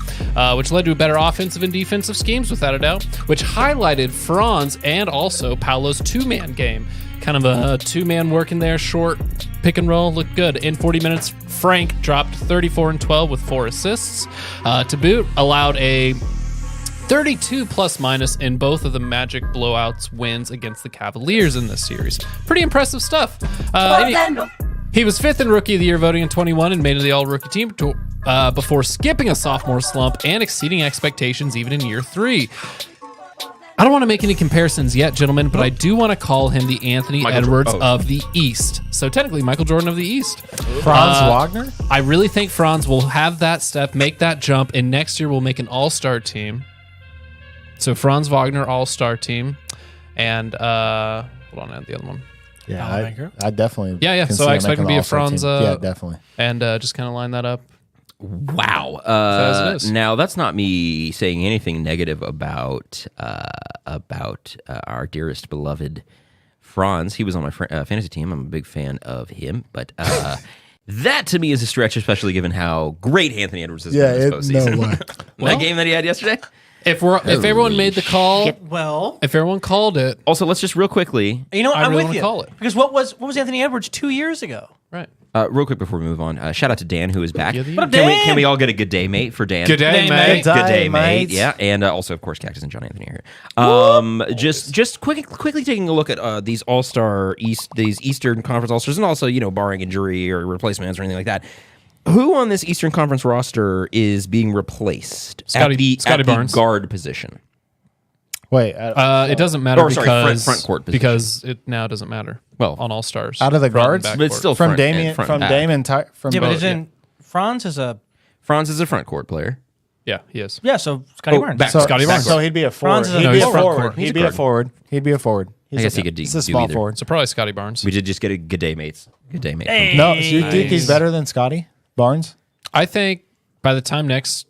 which led to better offensive and defensive schemes, without a doubt, which highlighted Franz and also Paolo's two-man game. Kind of a two-man working there, short pick and roll, looked good. In 40 minutes, Frank dropped 34 and 12 with 4 assists. To boot, allowed a 32 plus minus in both of the Magic blowouts wins against the Cavaliers in this series. Pretty impressive stuff. He was 5th in Rookie of the Year voting in 21 and made it the All-Rookie team before skipping a sophomore slump and exceeding expectations even in year 3. I don't want to make any comparisons yet, gentlemen, but I do want to call him the Anthony Edwards of the East. So technically, Michael Jordan of the East. Franz Wagner? I really think Franz will have that step, make that jump, and next year we'll make an all-star team. So Franz Wagner, all-star team. And, hold on, I had the other one. Yeah, Alamaker? I definitely. Yeah. can So see I him expect him to making be the a All-Star Franz. team. Yeah, definitely. And just kind of line that up. Wow. as it is. Now that's not me saying anything negative about our dearest beloved Franz. He was on my fantasy team. I'm a big fan of him, but that to me is a stretch, especially given how great Anthony Edwards has been this postseason. no way. That game that he had yesterday. If everyone made the call, Well, if everyone called it, Also, let's just real quickly. you know what? I I'm really with wanna you. call it. Because what was Anthony Edwards 2 years ago? right? Real quick before we move on, shout out to Dan who is back. What up, Dan? Can we all get a good day, mate, for Dan? Good day, mate. Good day, mate. mate. Yeah, and also of course Cactus and John Anthony are here. Just quickly taking a look at these these Eastern Conference All Stars, and also barring injury or replacements or anything like that. Who on this Eastern Conference roster is being replaced Scotty at the Barnes. guard position? Wait, It doesn't matter Or, sorry, because front court position. because it now doesn't matter. Well, on All Stars, out of the front and guards, back but it's court. still from front Damien, and front from back. Damon, from Yeah, but both. isn't Franz is a Franz is a front court player. Yeah, he is. yeah? So Scotty Oh, Barnes. back- So, Scotty Barnes. So he'd be a forward. Franz is a- He'd No, be he's a front forward. court. He's He'd a be a guard. forward. He'd be a forward. I guess he could do He's a small either. forward. So probably Scotty Barnes. We did just get a good day, mates. Good day, mate. Hey. No, so you think he's better than Scotty Barnes? I think by the time next,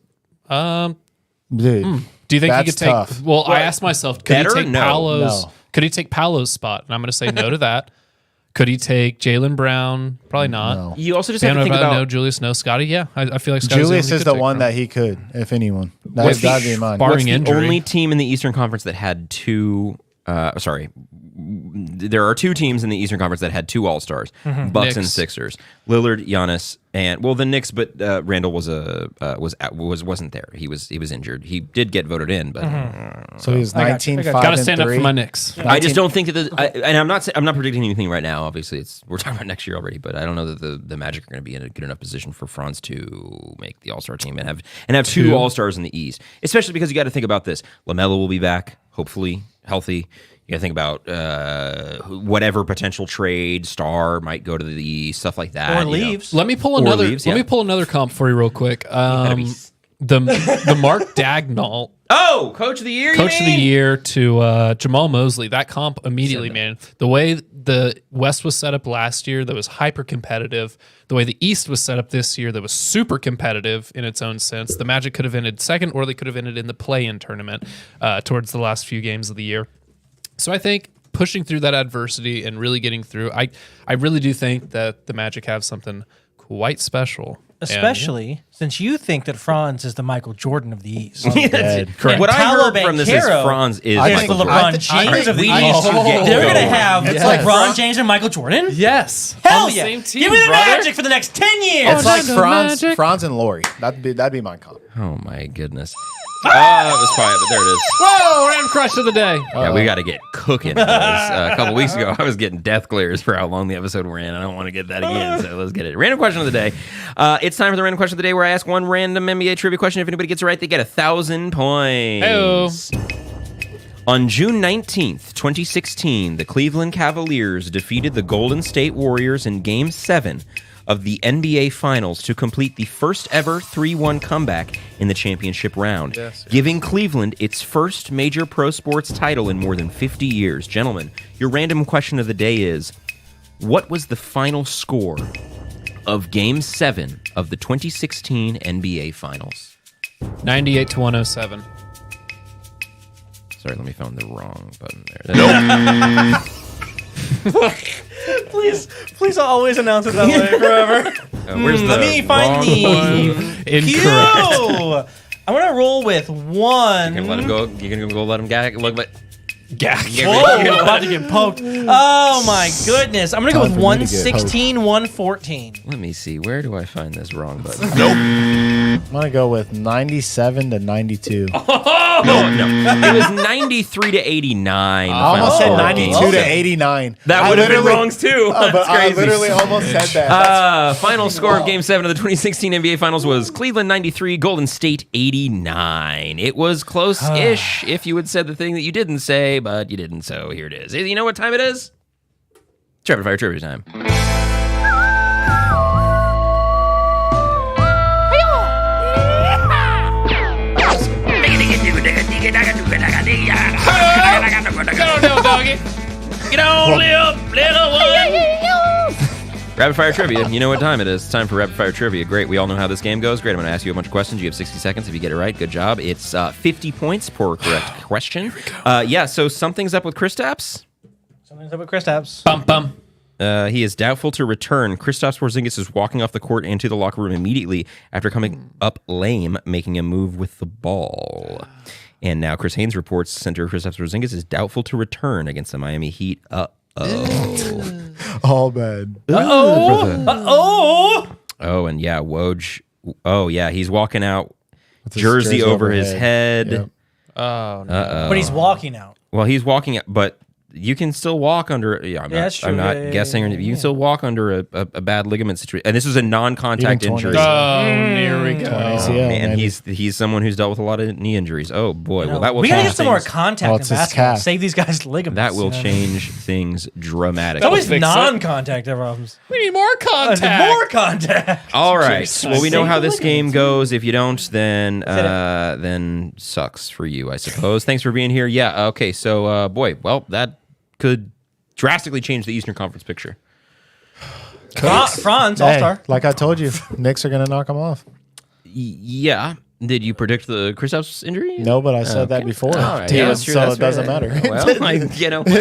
Dude, do you think he That's could take? tough. Well, I asked myself, could better? he take No. Paolo's? No. Could he take Paolo's spot? And I'm going to say no to that. Could he take Jalen Brown? Probably not. No. You also just Dan, have to think about no Julius, no Scotty. Yeah, I feel like Scotty's Julius one is he the could one take that he could, if anyone. What's That'd the- be mine. bar- what's the injury. only team in the Eastern Conference that had two. There are two teams in the Eastern Conference that had two All Stars, Bucks and Knicks. Sixers. Lillard, Giannis, and the Knicks, but Randall wasn't there. He was injured. He did get voted in, but So he's I got you. 19, I got you. 5, Got to and stand up 3. for my Knicks. I just don't think that and I'm not predicting anything right now. Obviously, we're talking about next year already, but I don't know that the Magic are going to be in a good enough position for Franz to make the All Star team and have two All Stars in the East. Especially because you got to think about this. LaMelo will be back, hopefully healthy. You got to think about whatever potential trade star might go to the East, stuff like that. Or leaves. Let me pull Or another. leaves, Let yeah. me pull another comp for you real quick. The Mark Dagnall Oh, Coach of the Year. Coach of the Year to Jamal Mosley. That comp immediately, man. The way the West was set up last year, that was hyper competitive. The way the East was set up this year, that was super competitive in its own sense. The Magic could have ended second, or they could have ended in the play-in tournament towards the last few games of the year. So I think pushing through that adversity and really getting through, I really do think that the Magic have something quite special. Especially since you think that Franz is the Michael Jordan of the East. Correct. What I Paolo heard from this is Banchero Franz is I It's think- the Michael LeBron Jordan. James of the We East. need to get They're going. going to have It's LeBron like James and Michael Jordan? Yes. Hell On the yeah. same team, Give me the brother. Magic for the next 10 years. It's like Magic. Franz and Laurie. That'd be my comp. Oh my goodness. That was quiet, but there it is. Whoa, random crush of the day. Yeah, we got to get cooking. Boys. A couple weeks ago, I was getting death glares for how long the episode we're in. I don't want to get that again, so let's get it. Random question of the day. It's time for the random question of the day, where I ask one random NBA trivia question. If anybody gets it right, they get 1,000 points. Heyo. On June 19th, 2016, the Cleveland Cavaliers defeated the Golden State Warriors in Game 7 of the NBA Finals to complete the first ever 3-1 comeback in the championship round, giving Cleveland its first major pro sports title in more than 50 years. Gentlemen, your random question of the day is, what was the final score of Game 7 of the 2016 NBA Finals? 98 to 107. Sorry, let me find the wrong button there. Please always announce it that way forever. Where's the Let me find wrong the button? Incorrect. cue. I'm going to roll with one. You can let him go. You can go let him gag. Look, but Whoa, I'm about to get poked. Oh my goodness. I'm going to go Time with for me to get 116, 114. let me see. Where do I find this wrong button? I'm gonna go with 97 to 92. No. It was 93 to 89. the I almost final said score of Game 92 to 7. 89. That I would have been literally- wrongs too. But That's I crazy. literally almost said that. Final score of Game 7 of the 2016 NBA Finals was Cleveland 93, Golden State 89. It was close-ish if you had said the thing that you didn't say, but you didn't, so here it is. You know what time it is? It's Rapid Fire Trivia time. Rapid Fire Trivia. You know what time it is. It's time for Rapid Fire Trivia. Great. We all know how this game goes. Great. I'm going to ask you a bunch of questions. You have 60 seconds. If you get it right, good job. It's 50 points per correct question. So something's up with Kristaps. Something's up with Kristaps. Bum bum. He is doubtful to return. Kristaps Porzingis is walking off the court into the locker room immediately after coming up lame, making a move with the ball. And now Chris Haynes reports center Kristaps Porzingis is doubtful to return against the Miami Heat. All bad. Oh. Oh, and yeah, Woj. Oh, yeah, he's walking out, With his jersey over his head. Yep. Oh, no. Uh-oh. But he's walking out. Well, he's walking out, but you can still walk under. Yeah, that's true. I'm not Yeah, guessing. You can still walk under a bad ligament situation, and this is a non-contact Even injury. 20s. Oh, here we go. ACL, Man, maybe. he's someone who's dealt with a lot of knee injuries. Oh boy, well that will we gotta change get some more things. contact Well, in it's his basketball. calf. Save these guys' ligaments. That will you know? change things dramatically. It's always fix it. non-contact problems. We need more contact. More contact. All right. Jesus. Well, we know Save how the this game ligaments. goes. If you don't, then sucks for you, I suppose. Thanks for being here. Yeah. Okay. So, boy, well, that could drastically change the Eastern Conference picture. Franz, Hey, all-star. like I told you, Knicks are going to knock him off. Yeah. Did you predict the Kristaps injury? No, but I said that before. All right. He Yeah, was- that's true, so that's it doesn't right. matter. Well,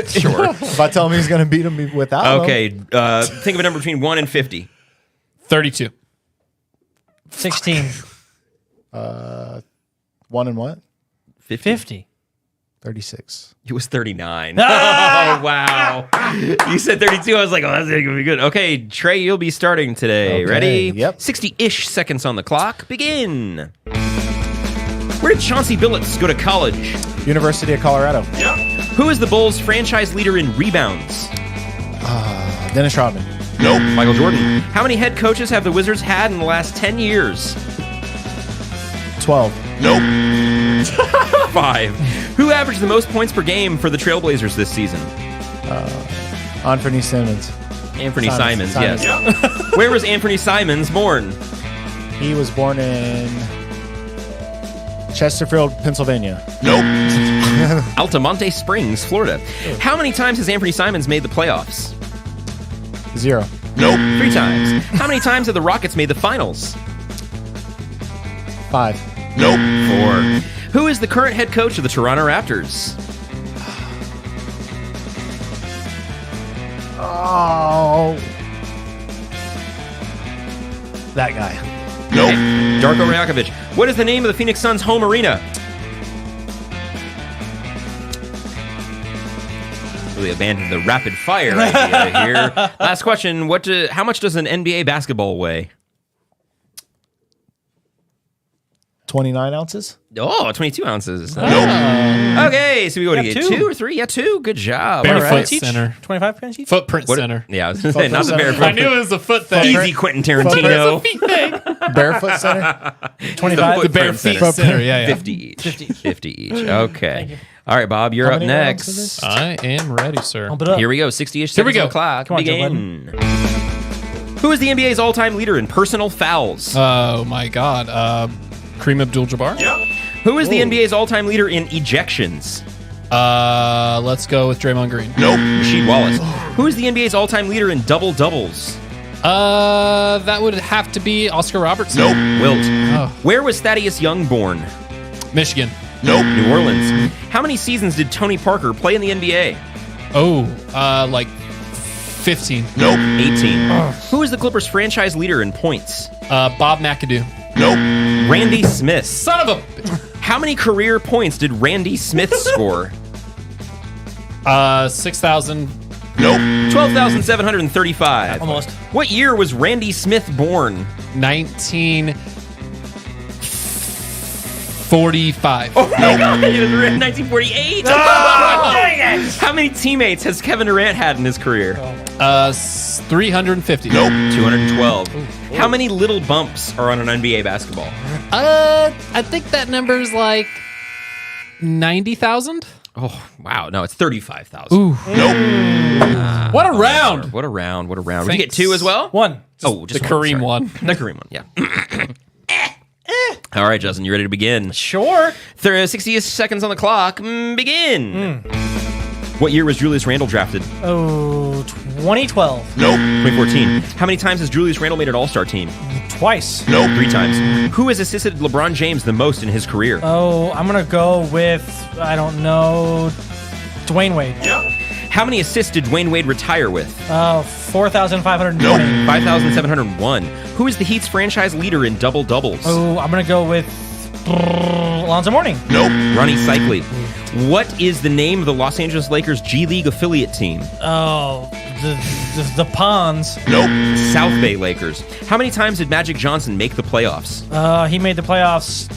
sure. If I tell him he's going to beat him without him. Okay. Think of a number between 1 and 50. 32. 16. 1 and what? 50. 36. It was 39. Oh, wow. You said 32. I was like, oh, that's going to be good. Okay, Trey, you'll be starting today. Okay, Ready? yep. 60-ish seconds on the clock. Begin. Where did Chauncey Billups go to college? University of Colorado. Who is the Bulls' franchise leader in rebounds? Dennis Rodman. Nope. Michael Jordan. How many head coaches have the Wizards had in the last 10 years? 12. Nope. 5. Who averaged the most points per game for the Trailblazers this season? Anthony Simmons. Anthony Simons, Simons. yes. Where was Anthony Simons born? He was born in Chesterfield, Pennsylvania. Nope. Altamonte Springs, Florida. How many times has Anthony Simons made the playoffs? 0. Nope. 3 times. How many times have the Rockets made the finals? 5. Nope. 4. Who is the current head coach of the Toronto Raptors? Oh. That guy. Nope. Darko Rajakovic. What is the name of the Phoenix Suns' home arena? Really abandoned the rapid fire idea here. Last question. How much does an NBA basketball weigh? 29 ounces? Oh, 22 ounces. Okay, so we go to Yeah, get 2. 2 or 3? Yeah, 2. Good job. Barefoot All right. center. 25 pounds each? Footprint What- center. Yeah, I was going to say, not the barefoot. I knew it was a foot thing. Easy, Quentin Tarantino. Feet thing. Barefoot center? 25? The bare feet center. Yeah, yeah. 50 each. 50 each. Okay. All right, Bob, you're How up many rounds is next. this? I am ready, sir. Pump it up. Here we go. 60-ish Here we seconds go. on the clock. Come on, Joe Begin. Who is the NBA's all-time leader in personal fouls? Oh, my God. Kareem Abdul-Jabbar? Who is the NBA's all-time leader in ejections? Let's go with Draymond Green. Nope. Rasheed Wallace. Who is the NBA's all-time leader in double-doubles? That would have to be Oscar Robertson. Nope. Wilt. Oh. Where was Thaddeus Young born? Michigan. Nope. New Orleans. How many seasons did Tony Parker play in the NBA? Oh, like 15. Nope. 18. Who is the Clippers franchise leader in points? Bob McAdoo. Nope. Randy Smith. Son of a... How many career points did Randy Smith score? 6,000. Nope. 12,735. Almost. What year was Randy Smith born? 1945. Oh, no. It was 1948. How many teammates has Kevin Durant had in his career? 350. Nope. 212. How many little bumps are on an NBA basketball? I think that number's like 90,000. Oh, wow. No, it's 35,000. Ooh. Nope. What a round. What a round. What a round. Did you get Thanks. 2 as well? 1. Oh, just The Kareem sorry. one. The Kareem one, yeah. All right, Justin, you ready to begin? Sure. 60 seconds on the clock. Begin. What year was Julius Randle drafted? Oh, 2012. Nope. 2014. How many times has Julius Randle made an all-star team? Twice. Nope. 3 times. Who has assisted LeBron James the most in his career? Oh, I'm going to go with, I don't know, Dwayne Wade. How many assists did Dwayne Wade retire with? 4,520. Nope. 5,701. Who is the Heat's franchise leader in double-doubles? Oh, I'm going to go with Alonzo Mourning. Nope. Ronnie Cycli. What is the name of the Los Angeles Lakers G League affiliate team? Oh, the Ponds. Nope. South Bay Lakers. How many times did Magic Johnson make the playoffs? He made the playoffs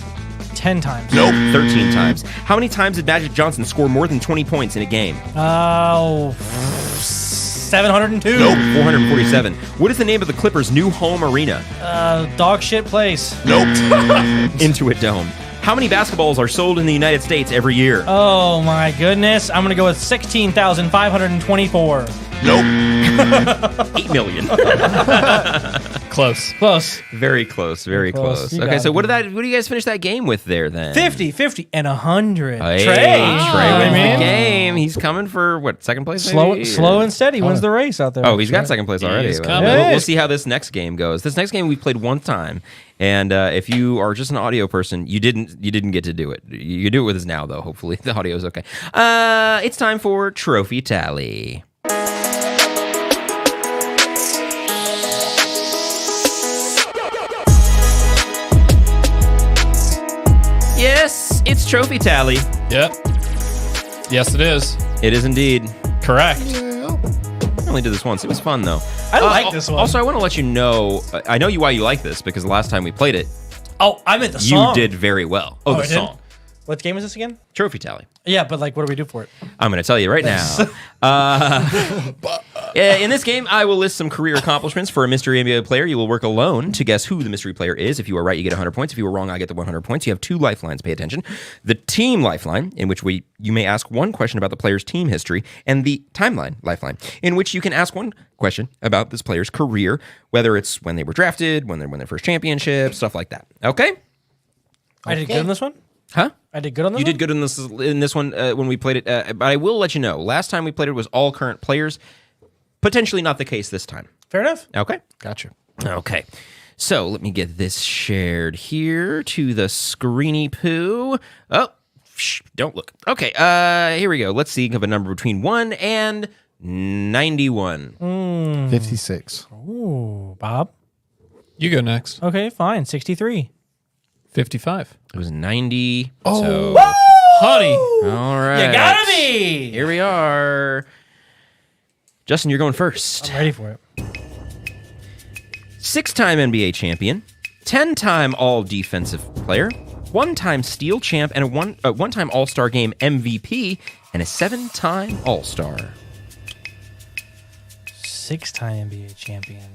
10 times. Nope. 13 times. How many times did Magic Johnson score more than 20 points in a game? 702. Nope. 447. What is the name of the Clippers' new home arena? Dog shit place. Nope. Intuit Dome. How many basketballs are sold in the United States every year? Oh my goodness. I'm going to go with 16,524. Nope. 8 million. Close. Very close. Very close. Okay, so what do you guys finish that game with there then? 50, 50, and 100. Hey, Trey wins the game. He's coming for what, second place? Maybe? Slow and steady wins the race out there. Oh, he's got second place already. He's Well, coming. we'll see how this next game goes. This next game we played one time, and if you are just an audio person, you didn't get to do it. You do it with us now, though. Hopefully the audio is okay. It's time for Trophy Tally. Yes, it's Trophy Tally. Yep. Yes, it is. It is indeed. Correct. I only did this once. It was fun, though. I like this one. Also, I want to let you know, I know why you like this, because the last time we played it, Oh, I meant the song. you did very well. Oh, the I did? song. What game is this again? Trophy Tally. Yeah, but like, what do we do for it? I'm going to tell you right now. In this game, I will list some career accomplishments for a mystery NBA player. You will work alone to guess who the mystery player is. If you are right, you get 100 points. If you are wrong, I get the 100 points. You have 2 lifelines. Pay attention. The team lifeline, in which you may ask one question about the player's team history, and the timeline lifeline, in which you can ask one question about this player's career, whether it's when they were drafted, when they won their first championship, stuff like that. Okay? I did good on this one? Huh? I did good on this You one? did good in this one when we played it, but I will let you know. Last time we played it was all current players. Potentially not the case this time. Fair enough. Okay. Gotcha. Okay. So let me get this shared here to the screeny poo. Oh, don't look. Okay. Here we go. Let's see. Have a number between 1 and 91. 56. Ooh, Bob. You go next. Okay, fine. 63. 55. It was 90. Oh, so, Honey. all right. You gotta be. Here we are. Justin, you're going first. I'm ready for it. 6-time NBA champion, 10-time All-Defensive Player, 1-time Steal Champ, and a 1-time All-Star Game MVP, and a 7-time All-Star. 6-time NBA champion.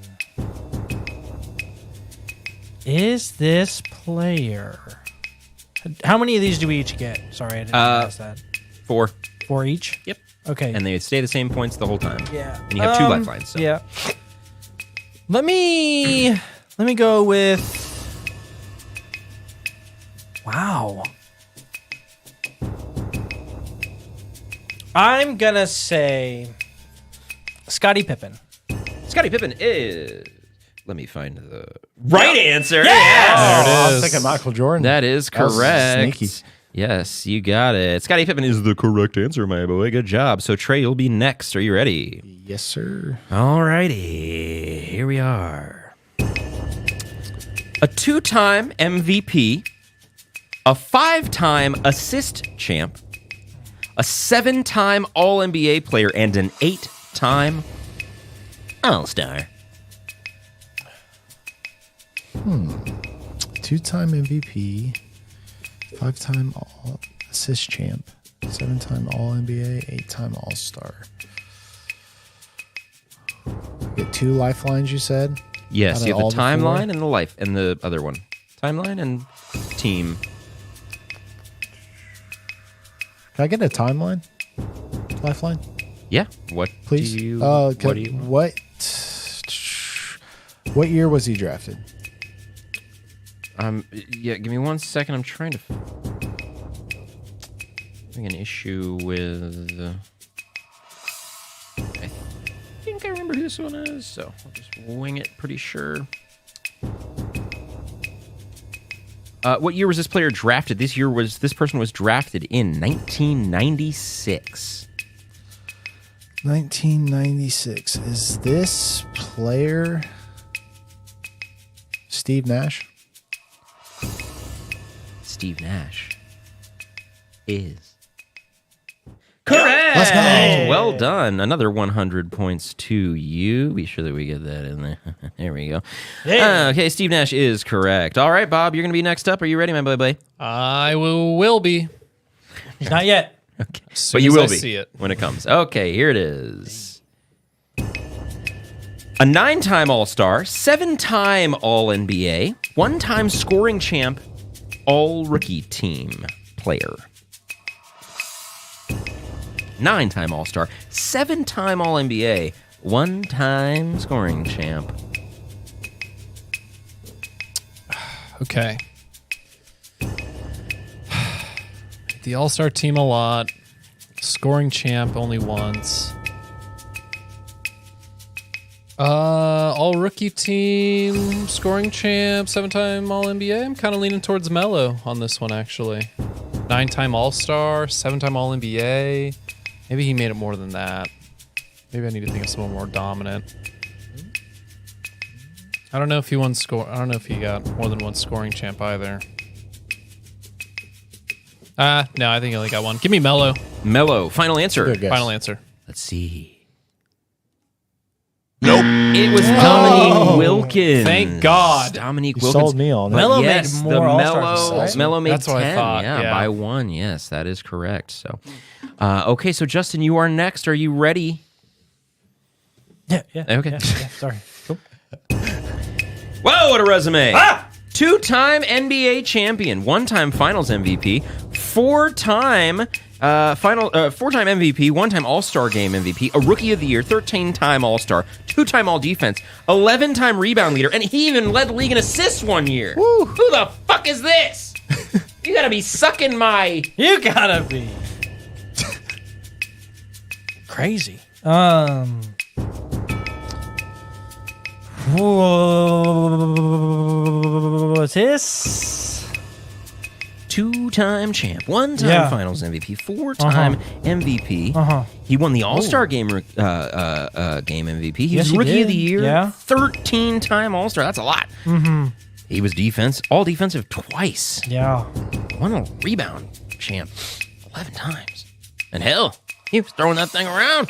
Is this player? How many of these do we each get? Sorry, I didn't ask that. 4. 4 each? Yep. Okay. And they stay the same points the whole time. Yeah. And you have 2 lifelines. So. Yeah. Let me go with. Wow. I'm gonna say Scottie Pippen. Scottie Pippen is. Let me find the right answer. Yes! Yes! There it I was is. thinking Michael Jordan. That is That was correct. sneaky. Yes, you got it. Scottie Pippen is the correct answer, my boy. Good job. So Trey, you'll be next. Are you ready? Yes, sir. Alrighty, here we are. A 2-time MVP, a 5-time assist champ, a 7-time All-NBA player, and an 8-time All-Star. 2-time MVP, 5-time All Assist Champ, 7-time All NBA, 8-time All Star. Get 2 lifelines, you said? Yes, Out you of have the all the 4? timeline and the life, and the other one. Timeline and team. Can I get a timeline? Lifeline? Yeah. What Please? do you? What what do you? What year was he drafted? Yeah. Give me 1 second. I'm trying to. Having an issue with. I think I remember who this one is, so I'll just wing it. Pretty sure. What year was this player drafted? This person was drafted in 1996. 1996. Is this player Steve Nash? Steve Nash is correct. Let's go. Well done. Another 100 points to you. Be sure that we get that in there. There we go. Okay, Steve Nash is correct. All right, Bob, you're going to be next up. Are you ready, my boy? I will be. He's not yet. Okay. As soon But you as will I be see it. when it comes. Okay, here it is. A 9-time All-Star, 7-time All-NBA, 1-time scoring champ, All-Rookie Team player. 9-time All-Star, 7-time All-NBA, 1-time scoring champ. Okay. The All-Star team a lot. Scoring champ only once. All-Rookie team, scoring champ, 7-time All-NBA. I'm kind of leaning towards Melo on this one, actually. 9-time All-Star, 7-time All-NBA. Maybe he made it more than that. Maybe I need to think of someone more dominant. I don't know if he won score. I don't know if he got more than one scoring champ either. No, I think he only got one. Give me Melo. Melo, final answer. Good guess. Final answer. Let's see. Nope. It was Dominique Wilkins. Thank God. Dominique You Wilkins. sold me on that. Melo yes, made more the All-Stars, Melo, right? Melo made That's 10. what I thought, yeah. By 1. Yes, that is correct. So, okay, so Justin, you are next. Are you ready? Yeah. Okay. Yeah, sorry. Cool. Whoa, what a resume. 2-time NBA champion, 1-time Finals MVP, 4-time 4-time MVP, 1-time All-Star Game MVP, a Rookie of the Year, 13-time All-Star, 2-time All-Defense, 11-time rebound leader, and he even led the league in assists one year. Woo. Who the fuck is this? You gotta be sucking my... You gotta be crazy. What's this? 2-time champ, 1-time Finals MVP, 4-time MVP. He won the All-Star Game game MVP. He was he Rookie of the did. Year, Yeah. 13-time All-Star. That's a lot. He was all defensive twice. Yeah. Won a rebound champ 11 times. And hell, he was throwing that thing around.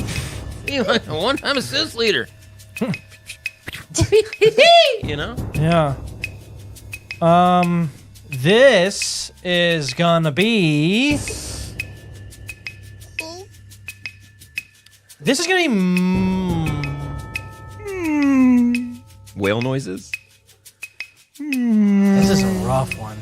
He was a 1-time assist leader. You know? Yeah. This is gonna be. This is gonna be. Whale noises. This is a rough one.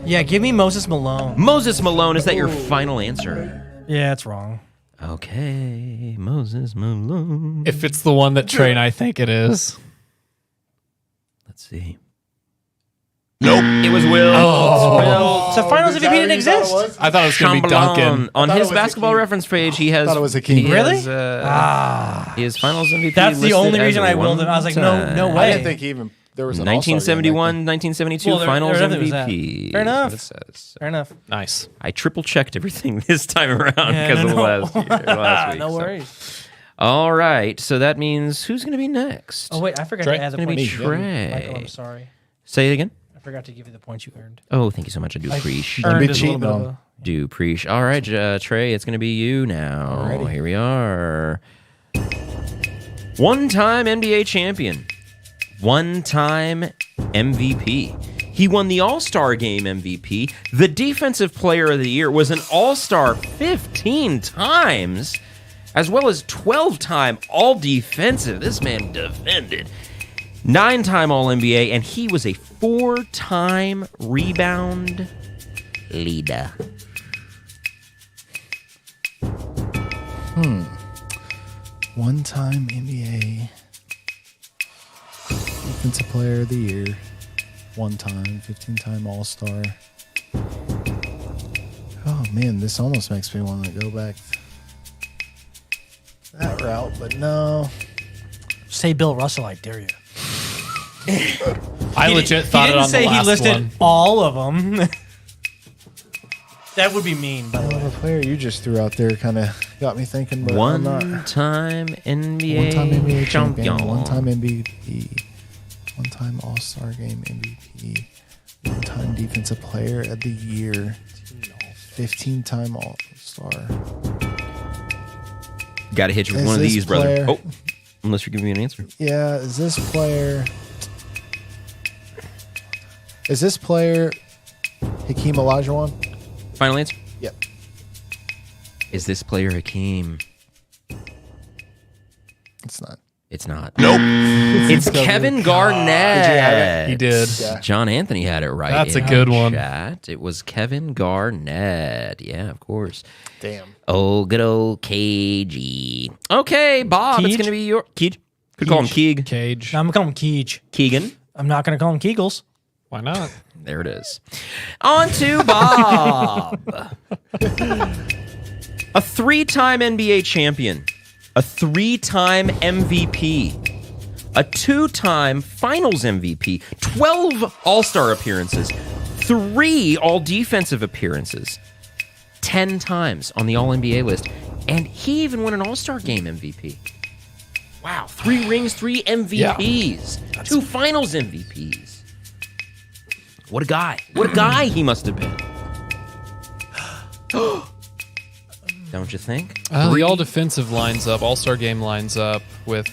Yeah, give me Moses Malone. Moses Malone, is that your final answer? Yeah, it's wrong. Okay, Moses Malone. If it's the one that Trey and I think it is. Let's see. Nope, it was Will. Oh, so Finals MVP didn't exist. I thought it was going to be Duncan. On his basketball reference page, he has. I thought it was a king. Really? He has Finals MVP. That's the listed only as reason I willed it. I was like, no way. I didn't think even there was an All-Star game 1971, 1972 Well, there Finals definitely was that. MVP. Fair enough. That's what it says. Fair enough. Nice. I triple checked everything this time around Yeah, because no, of no. last week. No so. worries. All right, so that means who's going to be next? Oh wait, I forgot Trey? to add the It's gonna be points. Trey. Michael, I'm sorry. Say it again. I forgot to give you the points you earned. Oh, thank you so much. I do appreciate. Earned be is a little cheating bit of on. a- Do appreciate. All right, Trey, it's going to be you now. Alrighty. Here we are. 1-time NBA champion, 1-time MVP. He won the All-Star Game MVP. The Defensive Player of the Year, was an All-Star 15 times, as well as 12-time All-Defensive. This man defended. 9-time All-NBA, and he was a 4-time rebound leader. One-time NBA Defensive Player of the Year. 1-time, 15-time All-Star. Oh man, this almost makes me want to go back that route, but no. Say Bill Russell, I dare you. I legit thought he it didn't on say the last he listed one. all of them. That would be mean, by the way. The player you just threw out there kind of got me thinking, but I'm not. 1-time NBA, One-time NBA champion, champion. one-time MVP, one-time All-Star Game MVP, one-time Defensive Player of the Year. 15-time All-Star. Got to hit you with Is one of this these, brother. player- Oh, unless you're giving me an answer. Yeah, is this player Hakeem Olajuwon? Final answer. Yep. Is this player Hakeem? It's not. It's not. Nope. It's Kevin Garnett. Did you have it? He did. Yeah. John Anthony had it right. That's a in good the one. Chat. It was Kevin Garnett. Yeah, of course. Damn. Oh, good old KG. Okay, Bob, it's Keej? going to be your... Keej? Could call him Keeg. Cage. No, I'm going to call him Keej. Keegan. I'm not going to call him Kegels. Why not? There it is. On to Bob. A 3-time NBA champion. A 3-time MVP. A 2-time Finals MVP. 12 All-Star appearances. 3 All-Defensive appearances. 10 times on the All-NBA list. And he even won an All-Star Game MVP. Wow. 3 rings, 3 MVPs. 2 Finals MVPs. What a guy. What a guy he must have been. Don't you think? The all defensive lines up, All-Star game lines up with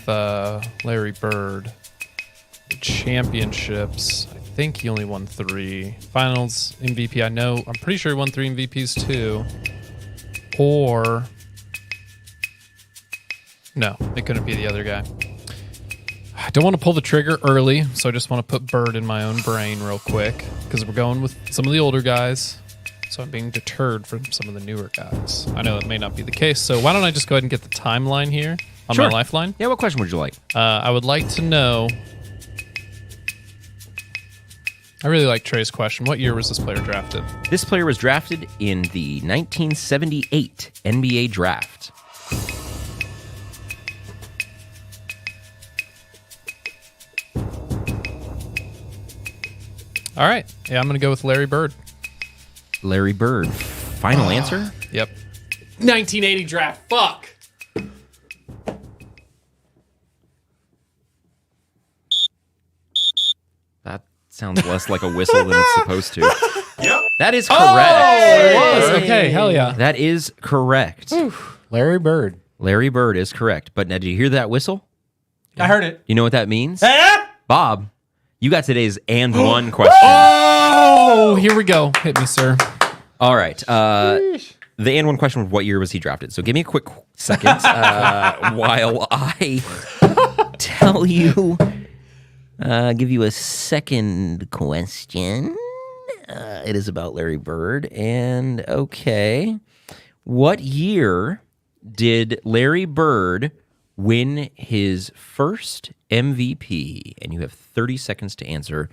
Larry Bird. The championships, I think he only won 3. Finals MVP, I'm pretty sure he won 3 MVPs too. Or no, it couldn't be the other guy. I don't want to pull the trigger early, so I just want to put Bird in my own brain real quick because we're going with some of the older guys. So I'm being deterred from some of the newer guys. I know it may not be the case, so why don't I just go ahead and get the timeline here on Sure. my lifeline? Yeah, what question would you like? I would like to know... I really like Trey's question. What year was this player drafted? This player was drafted in the 1978 NBA draft. All right. Yeah, I'm going to go with Larry Bird. Larry Bird. Final answer? Yep. 1980 draft. Fuck. That sounds less like a whistle than it's supposed to. Yep. That is correct. It was. Okay, hell yeah. That is correct. Larry Bird. Larry Bird is correct. But now, did you hear that whistle? I heard it. You know what that means? Ah! Bob, you got today's and one question. Oh, here we go. Hit me, sir. All right. The and one question was, what year was he drafted? So give me a quick second while I tell you, give you a second question. It is about Larry Bird. And okay, what year did Larry Bird win his first MVP? And you have 30 seconds to answer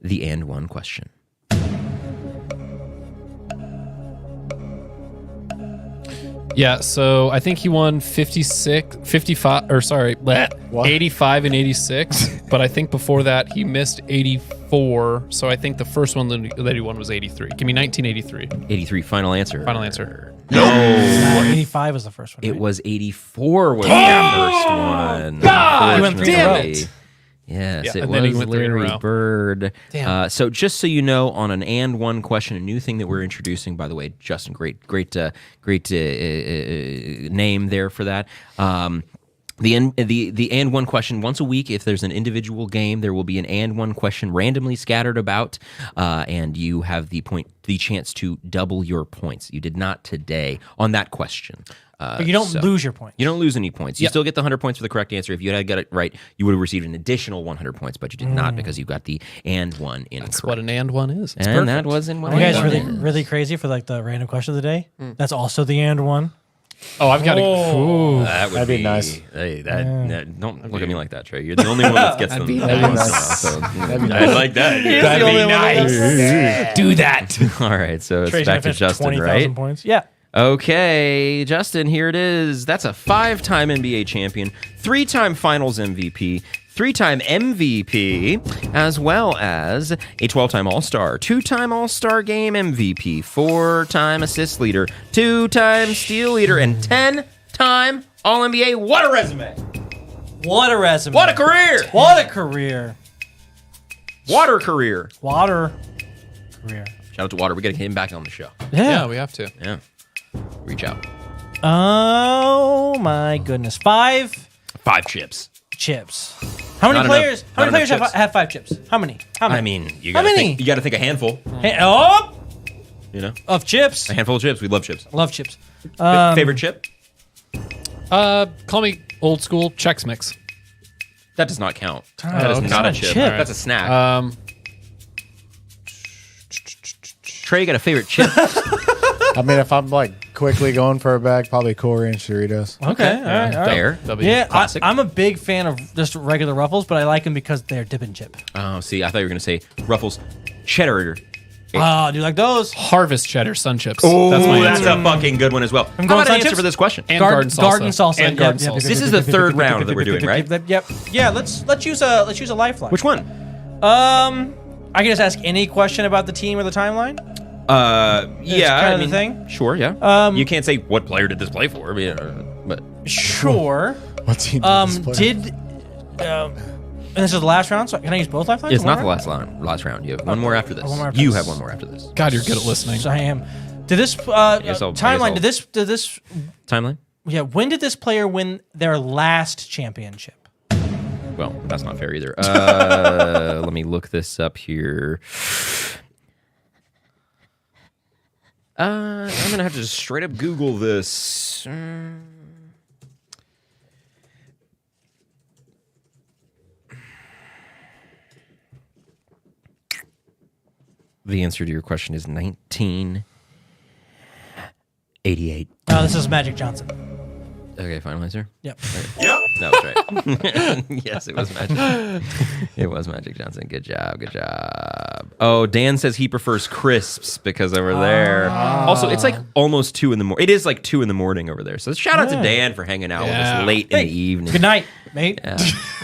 the and one question. Yeah, so I think he won 85, 85 and 86. But I think before that, he missed 84. So I think the first one that he won was 83. Give me 1983. 83, final answer. Final answer. No. 85 was the first one. It right? was 84 was the first one. God, He went 3 in a row. Unfortunately. Yes, Yeah, it and then he was went 3 in a Larry row. Bird. Damn. So just so you know, on an and one question, a new thing that we're introducing, by the way, Justin, great name there for that. The and one question once a week. If there's an individual game, there will be an and one question randomly scattered about, and you have the chance to double your points. You did not today on that question. But you don't lose your points. You don't lose any points. You Yep. still get the 100 points for the correct answer. If you had got it right, you would have received an additional 100 points, but you did not because you got the and one incorrect. That's what an and one is. It's and perfect. that was in one. Are you guys and really, one. really crazy for like the random question of the day? That's also the and one. Oh, I've got to. Ooh. That would That'd be nice. Hey, don't look at me like that, Trey. You're the only one that gets them. That'd be nice. So, That'd be I nice. like that. That'd be nice. Do that. All right, so it's Trey's back gonna to finish Justin, 20,000 right? points. Yeah. Okay, Justin, here it is. That's a 5-time NBA champion, 3-time Finals MVP, 3-time MVP, as well as a 12-time All-Star, 2-time All-Star Game MVP, 4-time assist leader, 2-time steal leader, and 10-time All-NBA. What a resume! What a resume. What a career! What a career. Water career. Water career. Shout out to Water. We got to get him back on the show. Yeah, we have to. Yeah. Reach out. Oh my goodness. 5 chips. How many Not players? enough- How many not players enough have 5 chips? How many? I mean, you How got to many? think. You got to think a handful. You know, Of chips. a handful of chips. We love chips. Love chips. Favorite chip? Call me old school Chex Mix. That does not count. That is okay. not a It's not a chip. chip. That's a snack. Trey, you got a favorite chip? I mean, if I'm like quickly going for a bag, probably Cool Ranch Doritos. Okay. All right. Fair. Yeah, Classic. I'm a big fan of just regular Ruffles, but I like them because they're dip and chip. Oh, see, I thought you were going to say Ruffles cheddar. Oh, do you like those? Harvest cheddar sun chips. Oh, that's my that's answer. a fucking good one as well. I'm How going about sun an answer chips? for this question? And Garden garden salsa. salsa. And garden salsa. This is the third round that we're doing, right? Yep. Yeah. Let's use a lifeline. Which one? I can just ask any question about the team or the timeline. Yeah, kind I of the mean, thing? Sure, yeah. You can't say what player did this play for, but Sure. What team did this play? And this is the last round, so can I use both lifelines? it's One not the round? last round. You have one more after this. one more after You this. have one more after this. God, you're good at listening. So I am. Did this guess I'll- I guess timeline? I'll- Did this? Timeline? Yeah. When did this player win their last championship? Well, that's not fair either. Let me look this up here. I'm gonna have to just straight up Google this. The answer to your question is 1988. Oh, this is Magic Johnson. Okay, final answer. Yep. Yep. That was right. Yes, it was Magic. It was Magic Johnson. Good job. Good job. Oh, Dan says he prefers crisps because over there. Also, it's like almost 2 in the morning. It is like 2 in the morning over there. So shout out to Dan for hanging out with us late in the evening. Good night, mate. Yeah.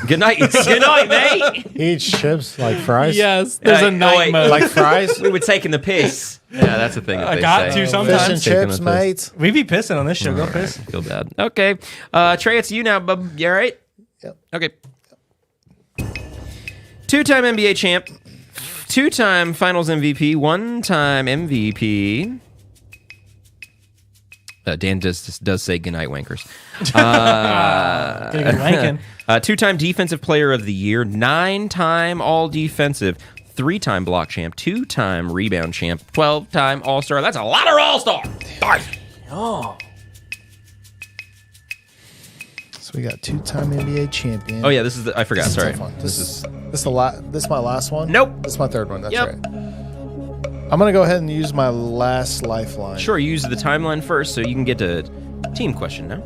Good night. Good night, mate. He eats chips like fries. Yes, there's a night mode. Like fries. We were taking the piss. Yeah, that's the thing that I they got say. to sometimes. Fish and Taking chips, the piss. mate. We be pissing on this show. Go piss. I feel bad. Okay. Trey, it's you now, bub. You all right? Yep. Okay. 2-time NBA champ, 2-time Finals MVP, 1-time MVP. Dan does say goodnight, wankers. Gonna get wanking. 2-time Defensive Player of the Year, 9-time All Defensive, 3-time block champ, 2-time rebound champ, 12-time All-Star. That's a lot of All-Star. Oh. So we got 2-time NBA champion. Oh yeah, this is I forgot. This is a Sorry. tough one. This is my last one. Nope. This is my third one. That's Yep. right. I'm gonna go ahead and use my last lifeline. Sure, use the timeline first so you can get to team question now.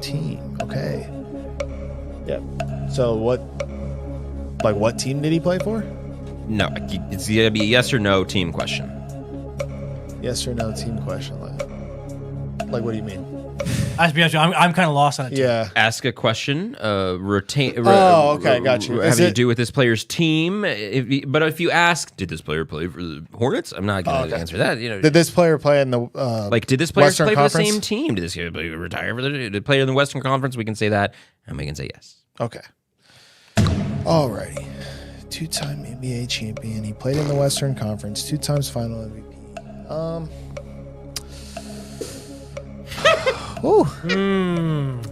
Team. Okay. Yep. So what team did he play for? No, it's gonna be a yes or no team question. Yes or no team question. Like what do you mean? I have to be honest with you, I'm kind of lost on it. Too. Yeah. Ask a question. Okay, got you. Having to do with this player's team. But if you ask, did this player play for the Hornets? I'm not going to answer that. You know, Did this player play in the did this player Western play Conference? for the same team? Did this guy retire for the player in the Western Conference? We can say that, and we can say yes. Okay. Alrighty. 2-time NBA champion. He played in the Western Conference. 2 times Final MVP. Ooh.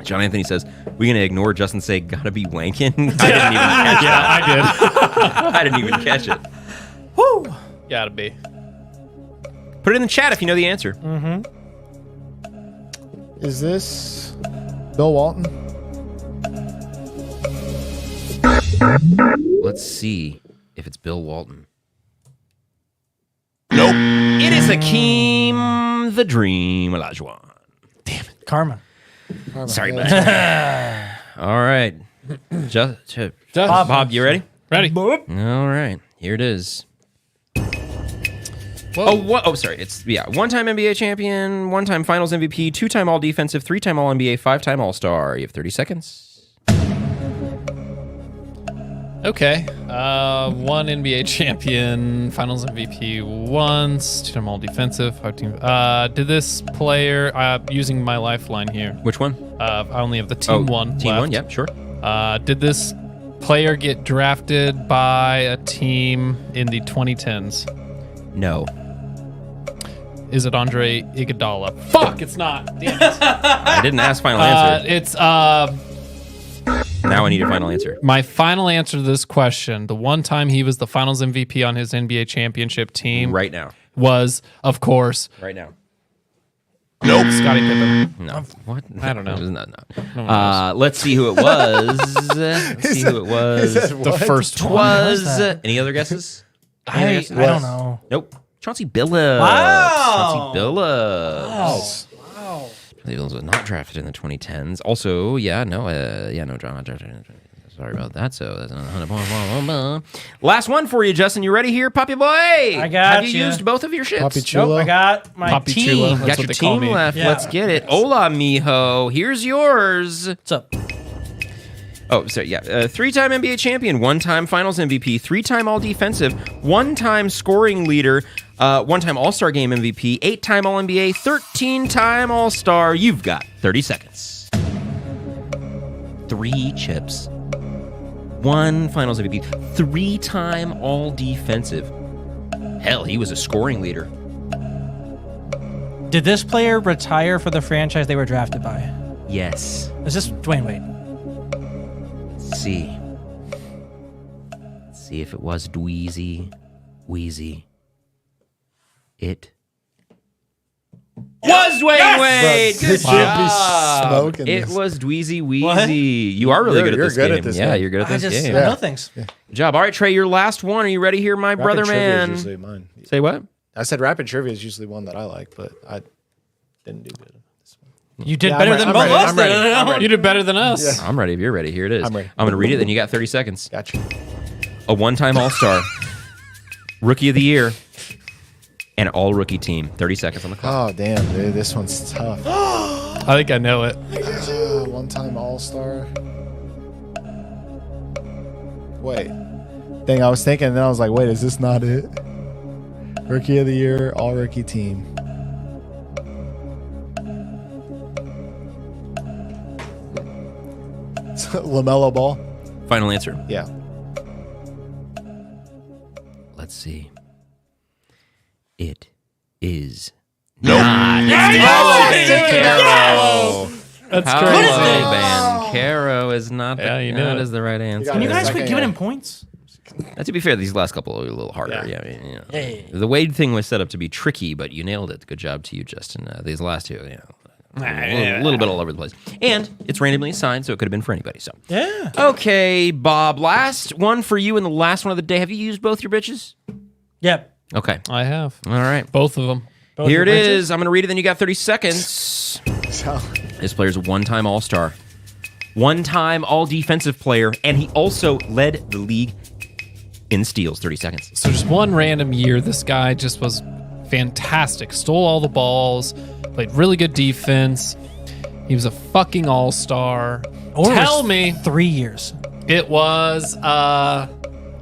John Anthony says, "We gonna ignore Justin say gotta be wanking." I didn't even catch that. I did. I didn't even catch it. Woo. Gotta be. Put it in the chat if you know the answer. Is this Bill Walton? Let's see if it's Bill Walton. Nope. It is Hakeem the Dream Olajuwon. Karma. Sorry, man. All right. Bob, you ready? Ready. All right. Here it is. Sorry. It's 1-time NBA champion, 1-time Finals MVP, 2-time All Defensive, 3-time All NBA, 5-time All Star. You have 30 seconds. Okay. 1 NBA champion, Finals MVP once, 2-time All Defensive, 5-team. Did this player using my lifeline here? Which one? I only have the team one. Team left. 1. Yep. Sure. Did this player get drafted by a team in the 2010s? No. Is it Andre Iguodala? Fuck, it's not. Damn it. I didn't ask final answer. It's Now I need a final answer. my final answer to this question. The one time he was the Finals MVP on his NBA championship team Right now. was, of course, Right now. nope, Scottie Pippen. No. What? I don't know. No. Let's see who it was. Let's see who it was. The first one. Was any other guesses? I don't know. Nope. Chauncey Billups. Wow. Chauncey Billups. Wow. Chauncey Billups was not drafted in the 2010s. Also, John. Sorry about that. So that's another 100. Last one for you, Justin. You ready here, Poppy boy? I got Have you used both of your shits? Poppy Chulo. Nope, I got my Poppy team. Chulo. You That's got what your they call team me. left. Yeah. Let's get it. Hola, mijo. Here's yours. What's up? Oh, sorry, yeah. Three-time NBA champion, one-time Finals MVP, three-time All-Defensive, one-time scoring leader, one-time All-Star Game MVP, eight-time All-NBA, 13-time All-Star. You've got 30 seconds. 3 chips. 1 Finals MVP, 3-time All-Defensive. Hell, he was a scoring leader. Did this player retire for the franchise they were drafted by? Yes. Is this Dwayne Wade? Let's see. Let's see if it was Dweezy. Wheezy. It was Dwayne Wade. Good job. Smoking It this. was Dweezy Wheezy. What? You are really good at You're this good game. at this yeah, game. you're good at I this just game. I know things. Good job. All right, Trey, your last one. Are you ready here, my brother Rapid trivia is man? usually mine. Say what? I said rapid trivia is usually one that I like, but I didn't do good. You did Yeah, better I'm than ready. both I'm of us. ready. then. I'm ready. You did better than us. Yeah. I'm ready. If you're ready, here it is. I'm ready. I'm going to read it, then you got 30 seconds. Gotcha. A one-time All-Star, Rookie of the Year, and all-rookie team. 30 seconds on the clock. Oh damn, dude, this one's tough. I think I know it. One-time All-Star. Wait, thing I was thinking, and then I was like, wait, is this not it? Rookie of the Year, all-rookie team. LaMelo Ball. Final answer. Yeah. Let's see. It is Nope. not. That's How crazy. low, Bancaro is not. Yeah, you knew that it. is the right answer. Can you guys Second, quit giving yeah. him points? To be fair, these last couple are a little harder. Yeah. Yeah, I mean, Hey. The Wade thing was set up to be tricky, but you nailed it. Good job to you, Justin. These last two, a little bit all over the place. And it's randomly assigned, so it could have been for anybody. So Yeah. okay, Bob. Last one for you, and the last one of the day. Have you used both your bitches? Yep. Okay. I have. All right. Both of them. Both Here your it bitches? is. I'm going to read it, then you got 30 seconds. So, This player's a one-time All-Star, one-time All-Defensive player, and he also led the league in steals. 30 seconds. So just one random year, this guy just was fantastic. Stole all the balls, played really good defense. He was a fucking all-star. Or Tell was me 3 years. it was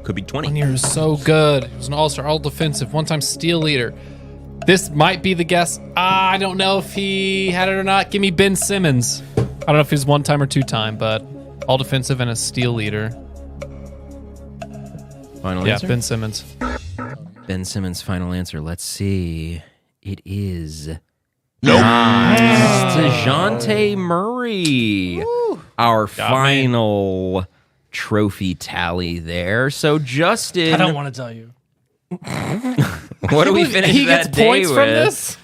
Could be 20. 1 year was so good. He was an all-star, all-defensive, one-time steal leader. This might be the guess. I don't know if he had it or not. Give me Ben Simmons. I don't know if he's one-time or two-time, but all-defensive and a steal leader. Final Yeah, answer? Ben Simmons. Ben Simmons' final answer. Let's see. It is... Nope. DeJounte Murray. Our final trophy tally there. So, Justin... I don't want to tell you. What do we finish He that gets day points with? from this?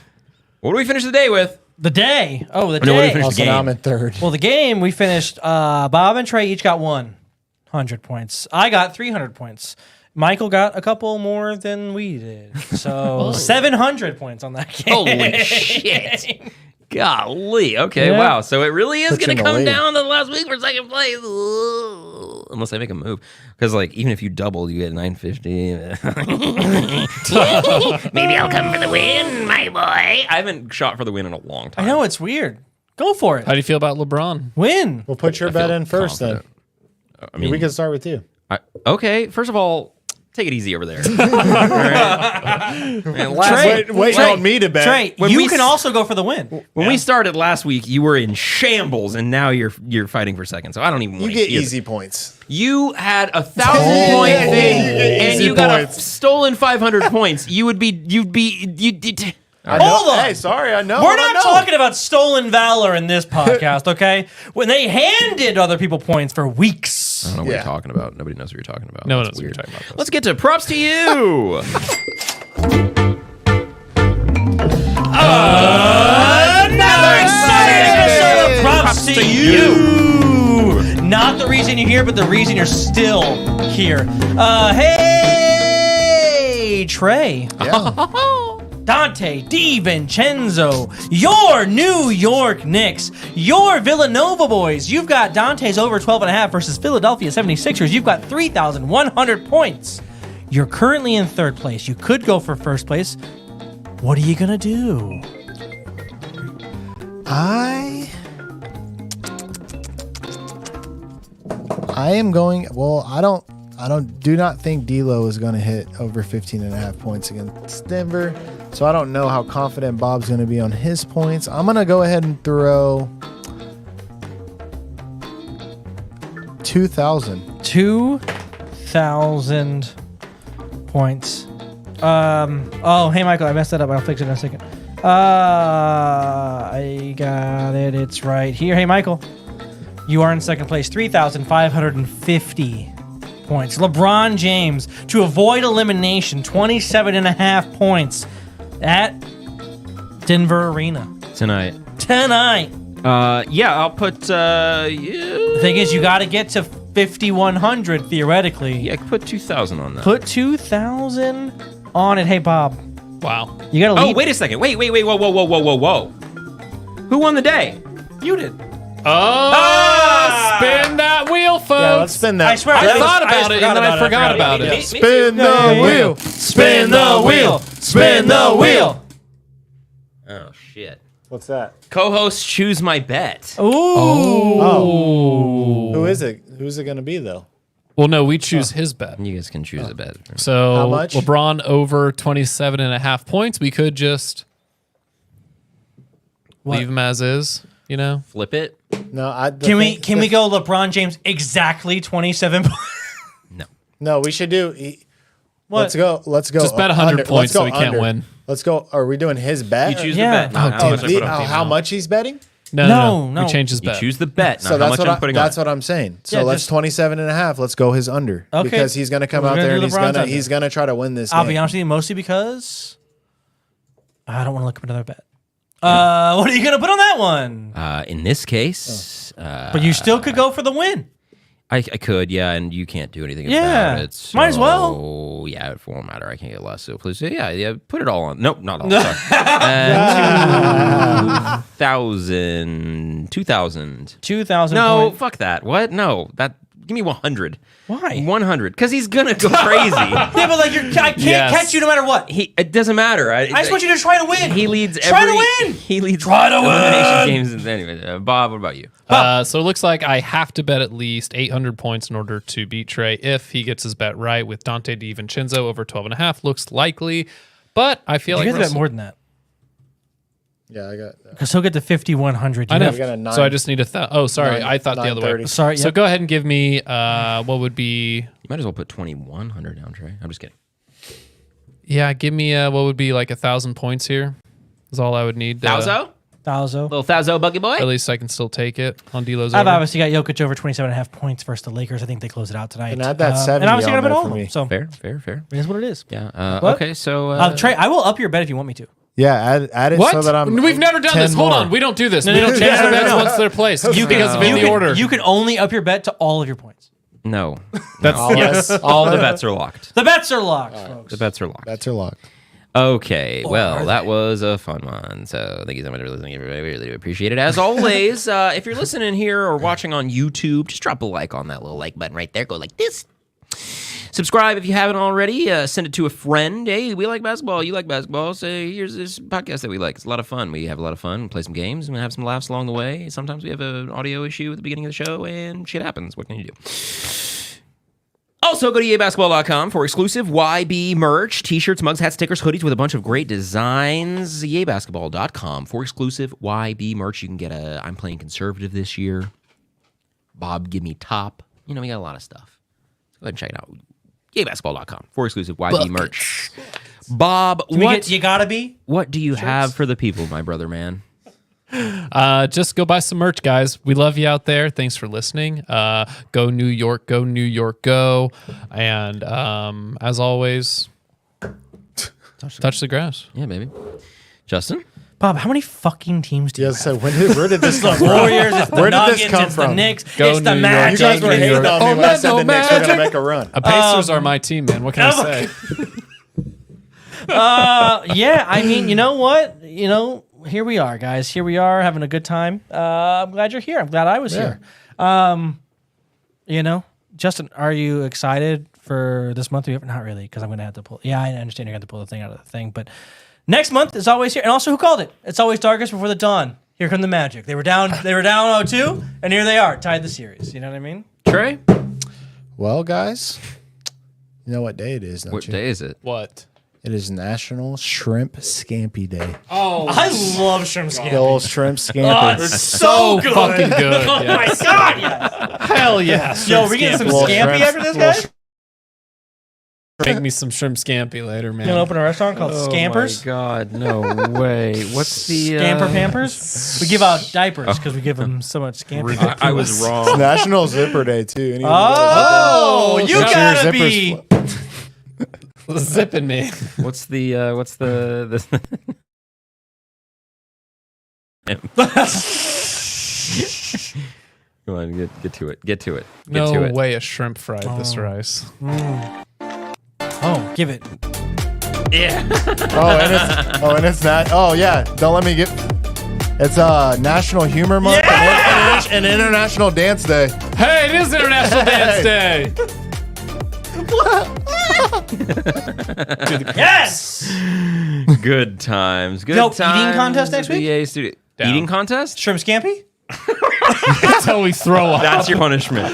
What do we finish the day with? The day. Oh, the No, what do we day. finish the also game? now I'm in third. Well, the game we finished. Bob and Trey each got 100 points. I got 300 points. Michael got a couple more than we did. So 700 points on that game. Holy shit. Golly. Okay, Yeah. wow. So it really is Put you going to in the come lead. down to the last week for second place. Ugh. Unless I make a move. Because, like, even if you double, you get 950. Maybe I'll come for the win, my boy. I haven't shot for the win in a long time. I know, it's weird. Go for it. How do you feel about LeBron? Win. We'll put your I bet feel in first confident. I then. mean, We can start with you. okay, first of all, take it easy over there. All right. Man, Wait on me to bet. Trey, When you we can s- also go for the win. When we started last week, you were in shambles, and now you're fighting for second. So I don't even You want get to hear easy points. You had 1,000-point thing, and Easy you got a points. stolen 500 points. You'd Hold on. Hey, sorry, I know. We're not talking about stolen valor in this podcast, okay? When they handed other people points for weeks. I don't know what you're talking about. Nobody knows what you're talking about. No one That's knows what you're weird. talking about. Let's get to props to you. Another exciting episode of Props to You. Not the reason you're here, but the reason you're still here. Hey, Trey. Dante DiVincenzo, your New York Knicks, your Villanova boys. You've got Dante's over 12.5 versus Philadelphia 76ers. You've got 3,100 points. You're currently in third place. You could go for first place. What are you going to do? I am going. Well, do not think D'Lo is going to hit over 15.5 points against Denver. So I don't know how confident Bob's going to be on his points. I'm going to go ahead and throw 2,000. 2,000 points. Oh, hey, Michael, I messed that up. I'll fix it in a second. I got it. It's right here. Hey, Michael, you are in second place. 3,550 points. LeBron James, to avoid elimination, 27.5 points at Denver Arena. Tonight. Yeah, I'll put. The thing is, you got to get to 5,100 theoretically. Yeah, put 2,000 on that. Put 2,000 on it. Hey, Bob. Wow. You got to lead. Oh, wait a second. Wait. Whoa. Who won the day? You did. Spin that wheel, folks. Yeah, let's spin that. I swear. I thought about it, and then I forgot about it. Spin the wheel. Spin the wheel. Spin the wheel. Oh, shit. What's that? Co-host, choose my bet. Oh. Who is it? Who's it going to be, though? Well, no, we choose his bet. You guys can choose a bet. So How much? LeBron over 27.5 points. We could just leave him as is, you know? Flip it. No, Can we go LeBron James exactly 27 points? No, we should do. What? Let's go. Just bet 100 under. points Let's go so we can't under. win. Let's go. Are we doing his bet? You choose Yeah. the bet. Not how much I put on how much he's betting? No. No. We changed his You bet. choose the bet, So not how that's much I'm putting on. that's what I'm saying. So Yeah, let's just- 27.5. Let's go his under Okay. because he's going to come We're out gonna there do and LeBron's under. he's gonna try to win this. I'll game. be honest with you, mostly because I don't want to look up another bet. What are you going to put on that one? In this case, But you still could go for the win. I could, yeah, and you can't do anything Yeah, about it. might as well. Oh, yeah, it won't matter. I can't get less. So please, yeah, put it all on. Nope, not all. Sorry. 2,000. 2,000 No, points. fuck that. What? No, give me 100. Why? 100, because he's gonna go crazy. Yeah, but like I can't catch you no matter what. It doesn't matter. I just want you to try to win. He leads Try to every. win. He leads Try to elimination win. games. Anyway, Bob, what about you? So it looks like I have to bet at least 800 points in order to beat Trey if he gets his bet right with Dante DiVincenzo over 12.5. Looks likely, but I feel You like guys bet more than that. Yeah, I got. Because he'll get to 5,100. I know. We got a nine- So I just need a Oh, sorry. I thought the other way. 930. Sorry. So Yep. go ahead and give me what would be. You might as well put 2,100 down, Trey. I'm just kidding. Yeah, give me what would be like 1,000 points here. Is all I would need. Thouso? Little Thouso buggy boy? At least I can still take it on D'Lo's I've over. obviously got Jokic over 27.5 points versus the Lakers. I think they close it out tonight. And add that 70 And obviously on got to bet there all for of them. me. So Fair. it is what it is. Yeah. What? Okay, so. Trey, I will up your bet if you want me to. Yeah, add it What? so that I'm. We've never done 10 this. Hold more. on. We don't do this. No, we no, don't no, change no, the no, bets no. once they're placed because of in the can, order. You can only up your bet to all of your points. No. That's Yes, all the bets are locked. The bets are locked, folks. The bets are locked. Bets are locked. Okay, Or well, are that was a fun one. So thank you so much for listening, everybody. We really do appreciate it. As always, if you're listening here or watching on YouTube, just drop a like on that little like button right there. Go like this. Subscribe if you haven't already. Send it to a friend. Hey, we like basketball. You like basketball. Say, here's this podcast that we like. It's a lot of fun. We have a lot of fun. We play some games and we have some laughs along the way. Sometimes we have an audio issue at the beginning of the show and shit happens. What can you do? Also, go to yabasketball.com for exclusive YB merch, t-shirts, mugs, hats, stickers, hoodies with a bunch of great designs. Yabasketball.com for exclusive YB merch. You can get a I'm playing conservative this year. Bob, give me top. We got a lot of stuff. Go ahead and check it out. Yabasketball.com for exclusive YB merch. Bob, You gotta be. what do you have for the people, my brother man? Just go buy some merch, guys. We love you out there. Thanks for listening. Go New York, go New York, go. And as always, touch the grass. Yeah, baby. Justin? Bob, how many fucking teams do you have? So where did this come The from? Warriors, it's the Where did Nuggets, this come it's from? the Knicks, Go it's the New York. Magic. You guys were hating on me when I said the Knicks were going to make a run. Pacers are my team, man. What can I say? Yeah, I mean, you know what? Here we are, guys. Here we are having a good time. I'm glad you're here. I'm glad I was here. Justin, are you excited for this month? Not really, because I'm going to have to pull. Yeah, I understand you're going to pull the thing out of the thing, but next month is always here. And also, who called it? It's always darkest before the dawn. Here come the Magic. They were down 0-2, and here they are, tied the series. You know what I mean? Trey? Well, guys, you know what day it is, don't What you? day is it? What? It is National Shrimp Scampi Day. Oh, I love shrimp scampi. The old shrimp scampi. Oh, it's so good. Fucking good. Oh my Yes. god, yes. Hell yeah. Yo, we're getting some Little scampi shrimps, after this, little guys? Make me some shrimp scampi later, man. You gonna open a restaurant called Scampers? Oh, my God. No way. What's the... Scamper Pampers? We give out diapers because we give them so much scampi. I was It's wrong. National Zipper Day, too. Anyone Oh, knows? you Make sure your gotta zipper's be. Zipping me. What's the... Come on, get to it. Get to it. Get to No it. way a shrimp fried this rice. Oh, give it. Yeah. and it's not. Oh, yeah. Don't let me get. It's National Humor Month and International Dance Day. Hey, it is International Dance Day. Yes! Good times. Good Yo, times. eating contest at next the week? EA studio. Down. Eating contest? Shrimp scampi? Until we throw up. That's your punishment.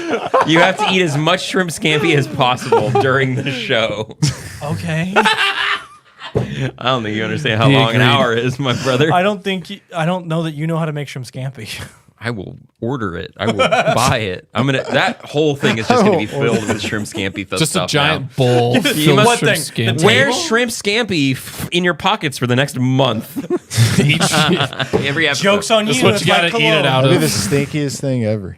You have to eat as much shrimp scampi as possible during the show. Okay. I don't think you understand how He long an agreed. hour is, my brother. I don't know that you know how to make shrimp scampi. I will order it. I will buy it. That whole thing is just going to be filled with shrimp scampi Just stuff a giant now. bowl You filled must with shrimp think- scampi. Wear shrimp scampi in your pockets for the next month. Every episode. Joke's on you. That's what That's you my gotta eat cologne. it out It'll be of. the stinkiest thing ever.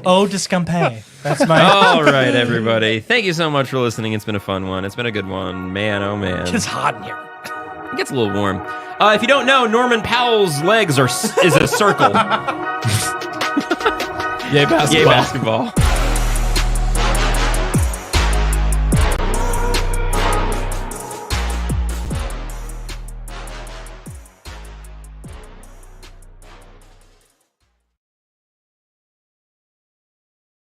Eau de scampi. That's my... All right, everybody. Thank you so much for listening. It's been a fun one. It's been a good one. Man, oh man. It's hot in here. It gets a little warm. If you don't know, Norman Powell's legs is a circle. Yay, basketball. Yay, basketball.